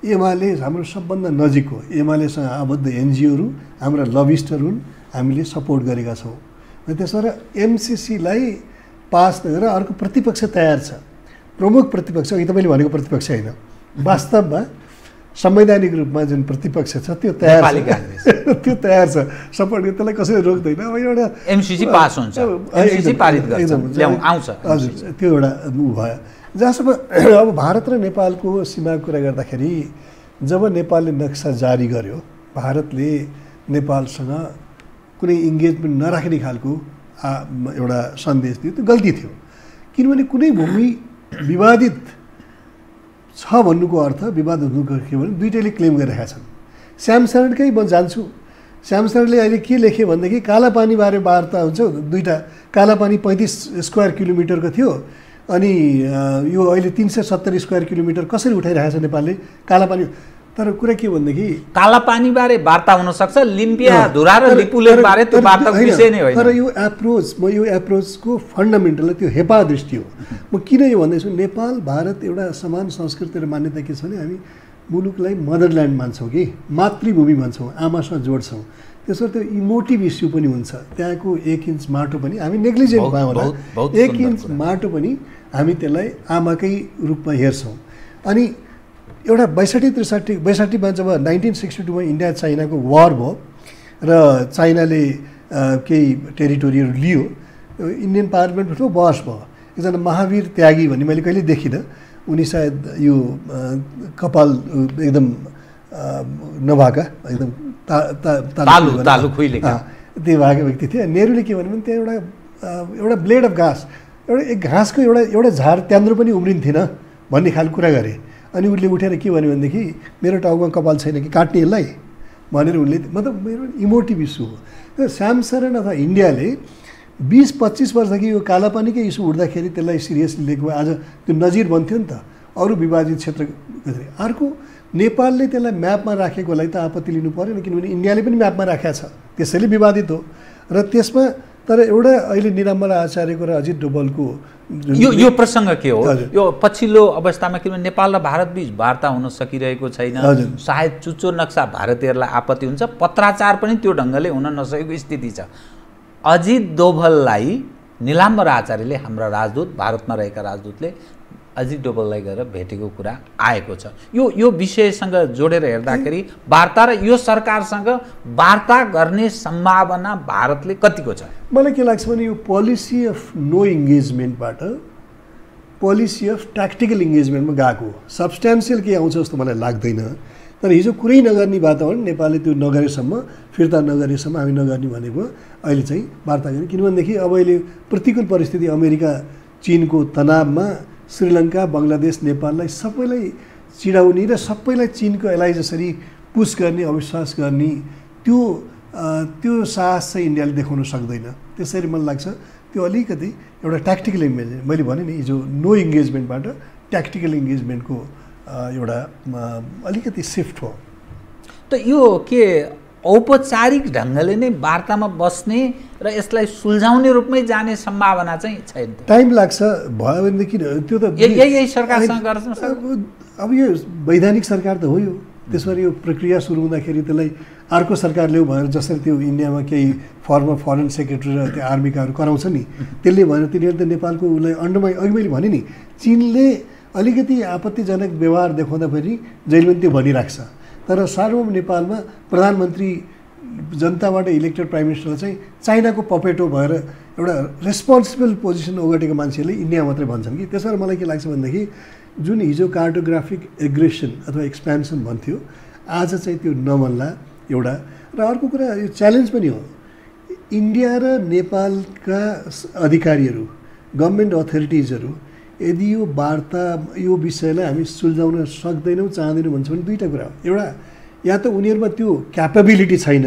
एमाले हाम्रो सबभन्दा नजिक हो। एमालेसँग आबद्ध एनजिओहरू हाम्रा लबिस्टहरू हुन्, हामीले सपोर्ट गरेका छौँ। त्यसो भएर एमसिसीलाई पास नगरेर अर्को प्रतिपक्ष तयार छ, प्रमुख प्रतिपक्ष, अघि तपाईँले भनेको प्रतिपक्ष होइन, वास्तवमा संवैधानिक रूपमा जुन प्रतिपक्ष छ त्यो तयार छ, त्यो तयार छ सपोर्ट, त्यसलाई कसैले रोक्दैन। अब एउटा एमसिसी पास हुन्छ, एमसिसी पारित गर्छ, आउँछ, हजुर, त्यो एउटा उ भयो। जहाँसम्म अब भारत र नेपालको सीमाको कुरा गर्दाखेरि जब नेपालले नक्सा जारी गर्यो, भारतले नेपालसँग कुनै इङ्गेजमेन्ट नराख्ने खालको एउटा सन्देश दियो, त्यो गल्ती थियो। किनभने कुनै भूमि विवादित छ भन्नुको अर्थ, विवाद हुनुको के भने दुइटैले क्लेम गरिरहेका छन्। श्यामशरणकै म जान्छु, श्यामशरणले अहिले के लेख्यो भनेदेखि कालापानीबारे वार्ता हुन्छ, दुईवटा कालापानी 35 स्क्वायर किलोमिटरको थियो, अनि यो अहिले 370 स्क्वायर किलोमिटर कसरी उठाइरहेको छ नेपालले कालापानी। तर कुरा के भनेदेखि कालापानीबारे वार्ता हुनसक्छ, लिम्पिया धुरा र लिपुलेखबारे त्यो वार्ताको विषय नै होइन। तर यो एप्रोचको फन्डामेन्टल त्यो हेपा दृष्टि हो। म किन यो भन्दैछु, नेपाल भारत एउटा समान संस्कृति र मान्यता के छ भने हामी मुलुकलाई मदरल्यान्ड मान्छौँ कि मातृभूमि मान्छौँ, आमासँग जोड्छौँ। त्यसो त्यो इमोटिभ इस्यु पनि हुन्छ। त्यहाँको 1 इन्च माटो पनि हामी नेग्लिजेन्ट भयौँ होला, 1 इन्च माटो पनि हामी त्यसलाई आमाकै रूपमा हेर्छौँ। अनि एउटा 62-63मा जब 1962मा इन्डिया चाइनाको वार भयो र चाइनाले केही टेरिटोरीहरू लियो, इन्डियन पार्लियामेन्ट ठुलो बहस भयो। एकजना महावीर त्यागी भन्ने मैले कहिले देखिनँ, उनी सायद यो कपाल एकदम नभएका, एकदम तालु खुइलेका त्यो भएको व्यक्ति थिए। नेहरूले के भन्यो भने त्यहाँ एउटा ब्लेड अफ घाँस, एक घाँसको एउटा झार त्यहाँनिर पनि उम्रिन्थेन भन्ने खालको कुरा गरे। अनि उसले उठेर के भन्यो भनेदेखि मेरो टाउकोमा कपाल छैन कि काट्ने यसलाई भनेर उसले, मतलब मेरो इमोटिभ इस्यु हो। त्यो श्यामशरण अथवा इन्डियाले 20-25 वर्षदेखि यो कालापानीकै इस्यु उठ्दाखेरि त्यसलाई सिरियसली लिएको, आज त्यो नजिर बन्थ्यो नि त अरू विभाजित क्षेत्र। अर्को नेपालले त्यसलाई म्यापमा राखेकोलाई त आपत्ति लिनु परेन, किनभने इन्डियाले पनि म्यापमा राखेको छ, त्यसैले विवादित हो। र त्यसमा तर एउटा अहिले निरामला आचार्यको र अजित डोभालको यो प्रसङ्ग के हो? हजुर। यो पछिल्लो अवस्थामा किनभने नेपाल र भारतबीच वार्ता हुन सकिरहेको छैन, हजुर। सायद चुच्चो नक्सा भारतीयहरूलाई आपत्ति हुन्छ, पत्राचार पनि त्यो ढङ्गले हुन नसकेको स्थिति छ। अजित डोभाललाई निलाम्बर आचार्यले, हाम्रा राजदूत, भारतमा रहेका राजदूतले अजित डोभाललाई गएर भेटेको कुरा आएको छ। यो विषयसँग जोडेर हेर्दाखेरि वार्ता र यो सरकारसँग वार्ता गर्ने सम्भावना भारतले कतिको छ? मलाई के लाग्छ भने यो पोलिसी अफ नो इङ्गेजमेन्टबाट पोलिसी अफ ट्याक्टिकल इङ्गेजमेन्टमा गएको, सब्सट्यान्सियल के आउँछ जस्तो मलाई लाग्दैन। तर हिजो कुरै नगर्ने वातावरण नेपालले त्यो नगरेसम्म, फिर्ता नगरेसम्म हामी नगर्ने भनेको अहिले चाहिँ वार्ता गर्ने। किनभनेदेखि अब अहिले प्रतिकूल परिस्थिति, अमेरिका चीनको तनावमा श्रीलङ्का, बङ्गलादेश, नेपाललाई सबैलाई चिडाउने र सबैलाई चीनको एलाइ जसरी पुस गर्ने, अविश्वास गर्ने त्यो साहस चाहिँ इन्डियाले देखाउन सक्दैन। त्यसरी मलाई लाग्छ त्यो अलिकति एउटा ट्याक्टिकल इङ्गेजमेन्ट, मैले भने नि हिजो नो इङ्गेजमेन्टबाट ट्याक्टिकल इङ्गेजमेन्टको एउटा अलिकति सिफ्ट हो। त यो के औपचारिक ढङ्गले नै वार्तामा बस्ने र यसलाई सुल्झाउने रूपमै जाने सम्भावना चाहिँ छैन? टाइम लाग्छ, भयो भनेदेखि त्यो त यही सरकारसँग गर्न सक्छ। अब यो वैधानिक सरकार त हो यो, त्यसरी यो प्रक्रिया सुरु हुँदाखेरि त्यसलाई अर्को सरकार ल्याऊ भनेर जसरी त्यो इन्डियामा केही फर्मर फरेन सेक्रेटरी र त्यो आर्मीकाहरू कराउँछ नि, त्यसले भनेर तिनीहरू त नेपालको उसलाई अन्डरमा, अघि मैले भने नि चीनले अलिकति आपत्तिजनक व्यवहार देखाउँदा पनि जहिले पनि त्यो भनिराख्छ। तर सार्वभौम नेपालमा प्रधानमन्त्री जनताबाट इलेक्टेड प्राइम मिनिस्टरलाई चाहिँ चाइनाको पपेटो भएर एउटा रेस्पोन्सिबल पोजिसन ओगटेको मान्छेहरूले इन्डिया मात्रै भन्छन् कि। त्यसबाट मलाई के लाग्छ भनेदेखि जुन हिजो कार्टोग्राफिक एग्रेसन अथवा एक्सपेन्सन भन्थ्यो, आज चाहिँ त्यो नबन्ला एउटा। र अर्को कुरा यो च्यालेन्ज पनि हो, इन्डिया र नेपालका अधिकारीहरू, गभर्मेन्ट अथोरिटिजहरू यदि यो वार्ता, यो विषयलाई हामी सुल्झाउन सक्दैनौँ, चाहँदैनौँ भन्छ भने दुईवटा कुरा हो। एउटा, या त उनीहरूमा त्यो क्यापेबिलिटी छैन,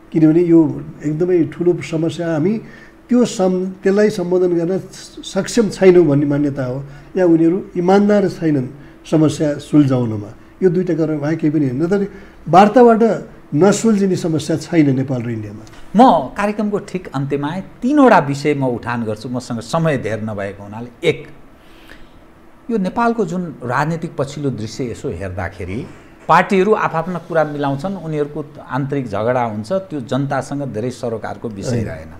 किनभने यो एकदमै ठुलो समस्या, हामी त्यसलाई सम्बोधन गर्न सक्षम छैनौँ भन्ने मान्यता हो, या उनीहरू इमान्दार छैनन् समस्या सुल्झाउनमा। यो दुईवटा गरेर भए केही पनि होइन। तर वार्ताबाट नसुल्झिने समस्या छैन नेपाल र इन्डियामा। म कार्यक्रमको ठिक अन्त्यमा आएँ, तीनवटा विषय म उठान गर्छु, मसँग समय धेर नभएको हुनाले। एक, यो नेपालको जुन राजनीतिक पछिल्लो दृश्य यसो हेर्दाखेरि पार्टीहरू आफ्ना कुरा मिलाउँछन्, उनीहरूको आन्तरिक झगडा हुन्छ, त्यो जनतासँग धेरै सरोकारको विषय रहेन।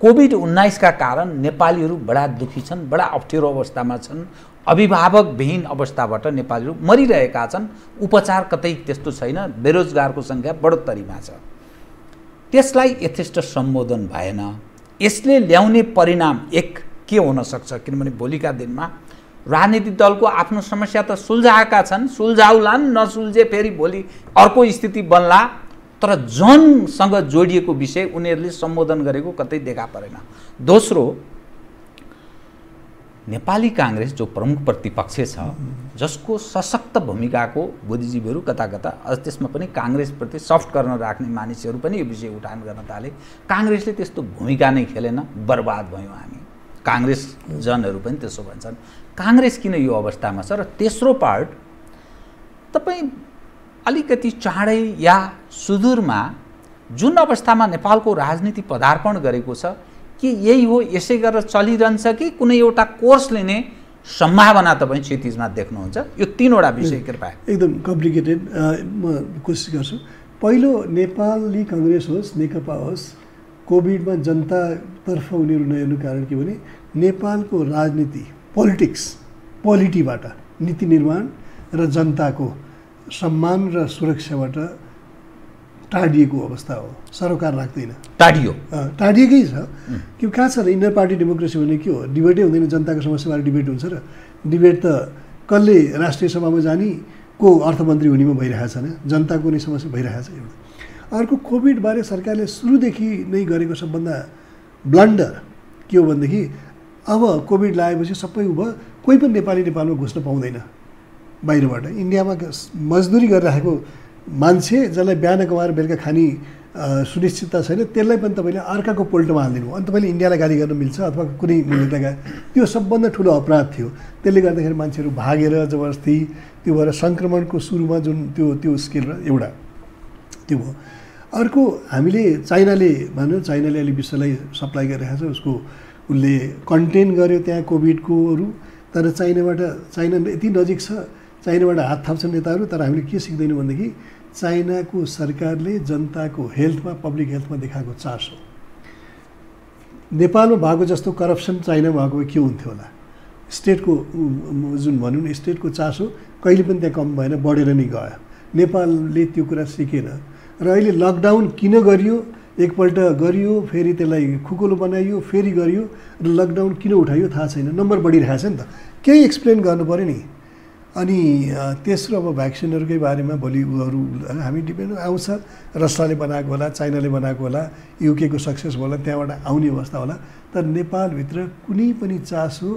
कोभिड-19 का कारण नेपालीहरू बडा दुखी छन्, बडा अप्ठ्यारो अवस्थामा छन्, अभिभावकविहीन अवस्थाबाट नेपालीहरू मरिरहेका छन्, उपचार कतै त्यस्तो छैन, बेरोजगारको सङ्ख्या बढोत्तरीमा छ। त्यसलाई यथेष्ट सम्बोधन भएन। यसले ल्याउने परिणाम एक के हुन सक्छ? किनभने भोलिका दिनमा राजनीतिक दलको आफ्नो समस्या त सुल्झाएका छन्, सुल्झाउलान्, नसुल्झे फेरि भोलि अर्को स्थिति बन्ला, तर जनसँग जोडिएको विषय उनीहरूले सम्बोधन गरेको कतै देखा परेन। दोस्रो, नेपाली काङ्ग्रेस जो प्रमुख प्रतिपक्ष छ, जसको सशक्त भूमिकाको बुद्धिजीवीहरू कता कता, त्यसमा पनि काङ्ग्रेसप्रति सफ्ट गर्न राख्ने मानिसहरू पनि यो विषय उठान गर्न थाले। काङ्ग्रेसले त्यस्तो भूमिका नै खेलेन, बर्बाद भयौँ हामी। काङ्ग्रेस जनहरू पनि त्यसो भन्छन्। काङ्ग्रेस किन यो अवस्थामा छ? र तेस्रो पार्ट, तपाईँ अलिकति चाँडै या सुदूरमा जुन अवस्थामा नेपालको राजनीति पदार्पण गरेको छ, कि यही हो, यसै गरेर चलिरहन्छ कि कुनै एउटा कोर्स लिने सम्भावना तपाईँ क्षितिजमा देख्नुहुन्छ? यो तीनवटा विषय कृपया। एकदम कम्प्लिकेटेड, म कोसिस गर्छु। पहिलो, नेपाली काङ्ग्रेस होस्, नेकपा होस्, कोभिडमा जनतातर्फ उनीहरू नहेर्नु कारण के भने नेपालको राजनीति, पोलिटीबाट नीति निर्माण र जनताको सम्मान र सुरक्षाबाट टाढिएको अवस्था हो। सरोकार राख्दैन, टाढिएकै छ। कि कहाँ छ र इन्टर पार्टी डेमोक्रेसी भने के हो? डिबेटै हुँदैन, जनताको समस्याबारे डिबेट हुन्छ र डिबेट त कसले राष्ट्रिय सभामा जाने, को अर्थमन्त्री हुनेमा भइरहेको छैन, जनताको नै समस्या भइरहेको छ। एउटा अर्को, कोभिडबारे सरकारले सुरुदेखि नै गरेको सबभन्दा ब्लन्डर के हो भनेदेखि अब कोभिड लागेपछि सबै कोही पनि नेपालमा घुस्न पाउँदैन बाहिरबाट। इन्डियामा मजदुरी गरिरहेको मान्छे जसलाई बिहान कमाएर बेलुका खाने सुनिश्चितता छैन, त्यसलाई पनि तपाईँले अर्काको पोल्टोमा हालिदिनु अनि तपाईँले इन्डियालाई गाली गर्न मिल्छ अथवा कुनै मुलुकलाई, त्यो सबभन्दा ठुलो अपराध थियो। त्यसले गर्दाखेरि मान्छेहरू भागेर जबरजस्ती, त्यो भएर सङ्क्रमणको सुरुमा जुन त्यो स्केल र एउटा त्यो भयो। अर्को हामीले चाइनाले अहिले विश्वलाई सप्लाई गरिरहेको छ, उसको उसले कन्टेन गर्यो त्यहाँ कोभिडकोहरू, तर चाइना यति नजिक छ, चाइनाबाट हात थाप्छन् नेताहरू। तर हामीले के सिक्दैनौँ भनेदेखि चाइनाको सरकारले जनताको हेल्थमा, पब्लिक हेल्थमा देखाएको चासो नेपालमा भएको जस्तो करप्सन चाइनामा भएको के हुन्थ्यो होला। स्टेटको जुन भनौँ न स्टेटको चासो कहिले पनि त्यहाँ कम भएन, बढेर नै गयो। नेपालले त्यो कुरा सिकेन र अहिले लकडाउन किन गरियो, एकपल्ट गरियो फेरि त्यसलाई खुकुलो बनाइयो, फेरि गरियो र लकडाउन किन उठाइयो थाहा छैन। नम्बर बढिरहेको छ नि त, केही एक्सप्लेन गर्नु पऱ्यो नि। अनि तेस्रो अब भ्याक्सिनहरूकै बारेमा भोलि उहरू हामी डिपेन्ड आउँछ, रसियाले बनाएको होला, चाइनाले बनाएको होला, युकेको सक्सेस होला, त्यहाँबाट आउने अवस्था होला। तर नेपालभित्र कुनै पनि चासो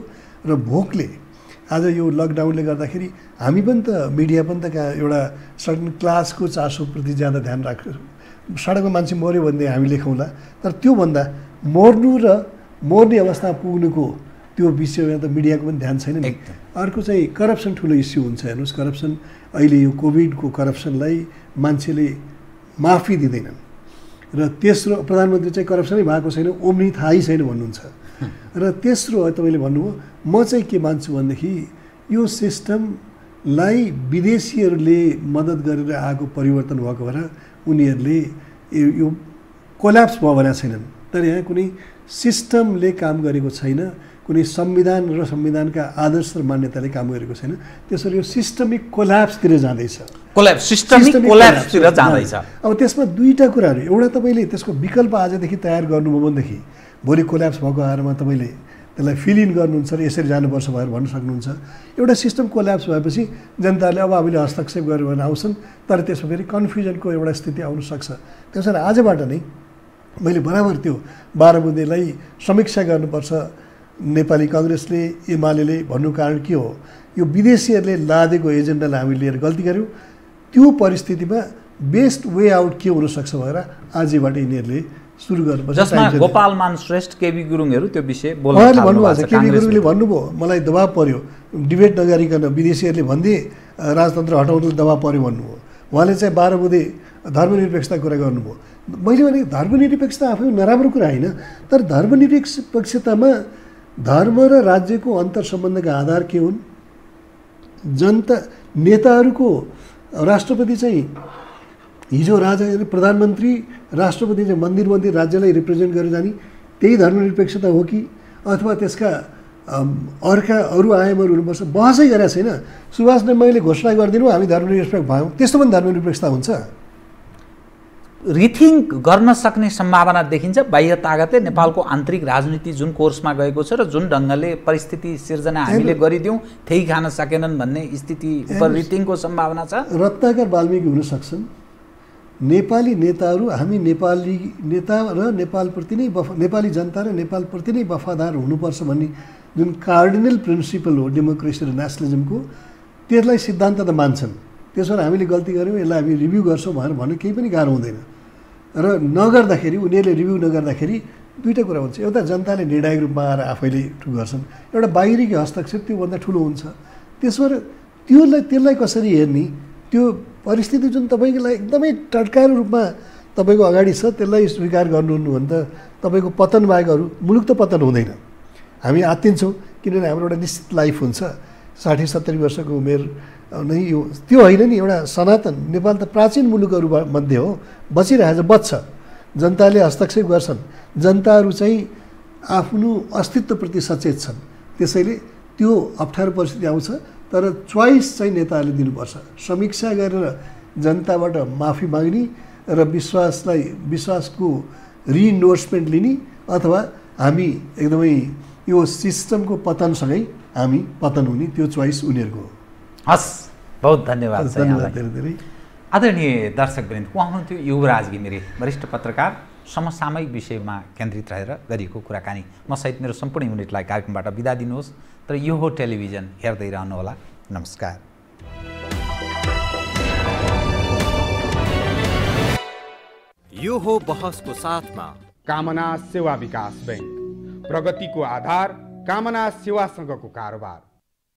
र भोकले आज यो लकडाउनले गर्दाखेरि हामी पनि त मिडिया पनि त एउटा सर्टन क्लासको चासोप्रति ज्यादा ध्यान राख्छ। सडकमा मान्छे मऱ्यो भने हामी लेखौँला, तर त्योभन्दा मर्नु र मर्ने अवस्थामा पुग्नुको त्यो विषयमा त मिडियाको पनि ध्यान छैन नि। अर्को चाहिँ करप्सन ठुलो इस्यु हुन्छ। हेर्नुहोस्, करप्सन अहिले यो कोभिडको करप्सनलाई मान्छेले माफी दिँदैनन् र तेस्रो प्रधानमन्त्री चाहिँ करप्सनै भएको छैन, ओम्नी थाहै छैन भन्नुहुन्छ। र तेस्रो तपाईँले भन्नुभयो, म चाहिँ के मान्छु भनेदेखि यो सिस्टमलाई विदेशीहरूले मद्दत गरेर आएको परिवर्तन भएको भएर उनीहरूले यो कोल्याप्स भयो भनेका छैनन्, तर यहाँ कुनै सिस्टमले काम गरेको छैन, कुनै संविधान र संविधानका आदर्श र मान्यताले काम गरेको छैन। त्यसरी यो सिस्टमिक कोल्याप्सतिर जाँदैछ। अब त्यसमा दुईवटा कुराहरू, एउटा तपाईँले त्यसको विकल्प आजदेखि तयार गर्नुभयो भनेदेखि भोलि कोल्याप्स भएको आधारमा तपाईँले त्यसलाई फिल इन गर्नुहुन्छ र यसरी जानुपर्छ भनेर भन्न सक्नुहुन्छ। एउटा सिस्टम कोल्याप्स भएपछि जनताले अब हामीले हस्तक्षेप गरेर भने आउँछन्, तर त्यसमा फेरि कन्फ्युजनको एउटा स्थिति आउन सक्छ। त्यसैले आजबाट नै मैले बराबर त्यो 12 बुँदेलाई समीक्षा गर्नुपर्छ। नेपाली काङ्ग्रेसले, एमाले भन्नु कारण के हो, यो विदेशीहरूले लादेको एजेन्डालाई हामी लिएर गल्ती गऱ्यौँ। त्यो परिस्थितिमा बेस्ट वे आउट के हुनसक्छ भनेर आजबाट यिनीहरूले सुरु गर्नुपर्छ। जसमा गोपालमान श्रेष्ठ, केबी गुरुङहरू त्यो विषय उहाँले भन्नुभएको छ। केबी गुरुङले भन्नुभयो मलाई दबाब पर्यो, डिबेट नगरिकन विदेशीहरूले भन्दै राजतन्त्र हटाउनु दबाब पर्यो भन्नुभयो। उहाँले चाहिँ 12 बुँदे धर्मनिरपेक्षता कुरा गर्नुभयो। मैले भने धर्मनिरपेक्षता आफै नराम्रो कुरा होइन, तर धर्मनिरपेक्षतामा धर्म र राज्यको अन्तर सम्बन्धका आधार के हुन्? जनता नेताहरूको राष्ट्रपति चाहिँ हिजो राजा प्रधानमन्त्री, राष्ट्रपति चाहिँ मन्दिर राज्यलाई रिप्रेजेन्ट गरेर जाने, त्यही धर्मनिरपेक्षता हो कि अथवा त्यसका अर्का अरू आयामहरू हुनुपर्छ? बहसै गरेको छैन। सुभाष नेमाङले घोषणा गरिदिनु हामी धर्मनिरपेक्ष भयौँ, त्यस्तो पनि धर्मनिरपेक्षता हुन्छ? रिथिङ्क गर्न सक्ने सम्भावना देखिन्छ। बाह्य तागतले नेपालको आन्तरिक राजनीति जुन कोर्समा गएको छ र जुन ढङ्गले परिस्थिति सिर्जना हामीले गरिदियौँ त्यही खान सकेनन् भन्ने स्थिति उप रिथिङ्कको सम्भावना छ। रत्नाकर वाल्मीकि हुन सक्छन्। नेपाली नेताहरू, हामी नेपाली नेता र नेपालप्रति नै नेपाली जनता र नेपालप्रति नै वफादार हुनुपर्छ भन्ने जुन कार्डिनल प्रिन्सिपल हो डेमोक्रेसी र नेसनलिजमको, त्यसलाई सिद्धान्त त मान्छन्। त्यसो भएर हामीले गल्ती गऱ्यौँ, यसलाई हामी रिभ्यू गर्छौँ भनेर भन्नु केही पनि गाह्रो हुँदैन। र नगर्दाखेरि, उनीहरूले रिभ्यू नगर्दाखेरि दुईवटा कुरा हुन्छ। एउटा जनताले निर्णायक रूपमा आएर आफैले गर्छन्, एउटा बाहिरी हस्तक्षेप त्योभन्दा ठुलो हुन्छ। त्यसो भएर त्यसलाई कसरी हेर्ने? त्यो परिस्थिति जुन तपाईँको लागि एकदमै टटकार रूपमा तपाईँको अगाडि छ, त्यसलाई स्वीकार गर्नुहुन्न भने त तपाईँको पतन बाहेक अरू मुलुक त पतन हुँदैन। हामी आत्तिन्छौँ किनभने हाम्रो एउटा निश्चित लाइफ हुन्छ। 60-70 वर्षको उमेर नै यो त्यो होइन नि, एउटा सनातन नेपाल त प्राचीन मुलुकहरू मध्ये हो, बचिरहेछ, बच्छ। जनताले हस्तक्षेप गर्छन्, जनताहरू चाहिँ आफ्नो अस्तित्वप्रति सचेत छन्। त्यसैले त्यो अप्ठ्यारो परिस्थिति आउँछ, तर चोइस चाहिँ नेताहरूले दिनुपर्छ। समीक्षा गरेर जनताबाट माफी माग्ने र विश्वासको रिइन्डोर्समेन्ट लिने, अथवा हामी एकदमै यो सिस्टमको पतनसँगै हामी पतन हुने, त्यो चोइस उनीहरूको हो। हस्, बहुत धन्यवाद। धेरै आदरणीय दर्शकवृन्द, उहाँ हुनुहुन्थ्यो युवराज घिमिरे, वरिष्ठ पत्रकार, समसामयिक विषयमा केन्द्रित रहेर गरिएको कुराकानी। म सहित मेरो सम्पूर्ण युनिटलाई कार्यक्रमबाट बिदा दिनुहोस्, तर यो हो टेलिभिजन, हेर्दै रहनुहोला। नमस्कार। यो हो बहसको साथमा कामना सेवा विकास बैंक, प्रगतिको आधार कामना सेवासँगको कारोबार।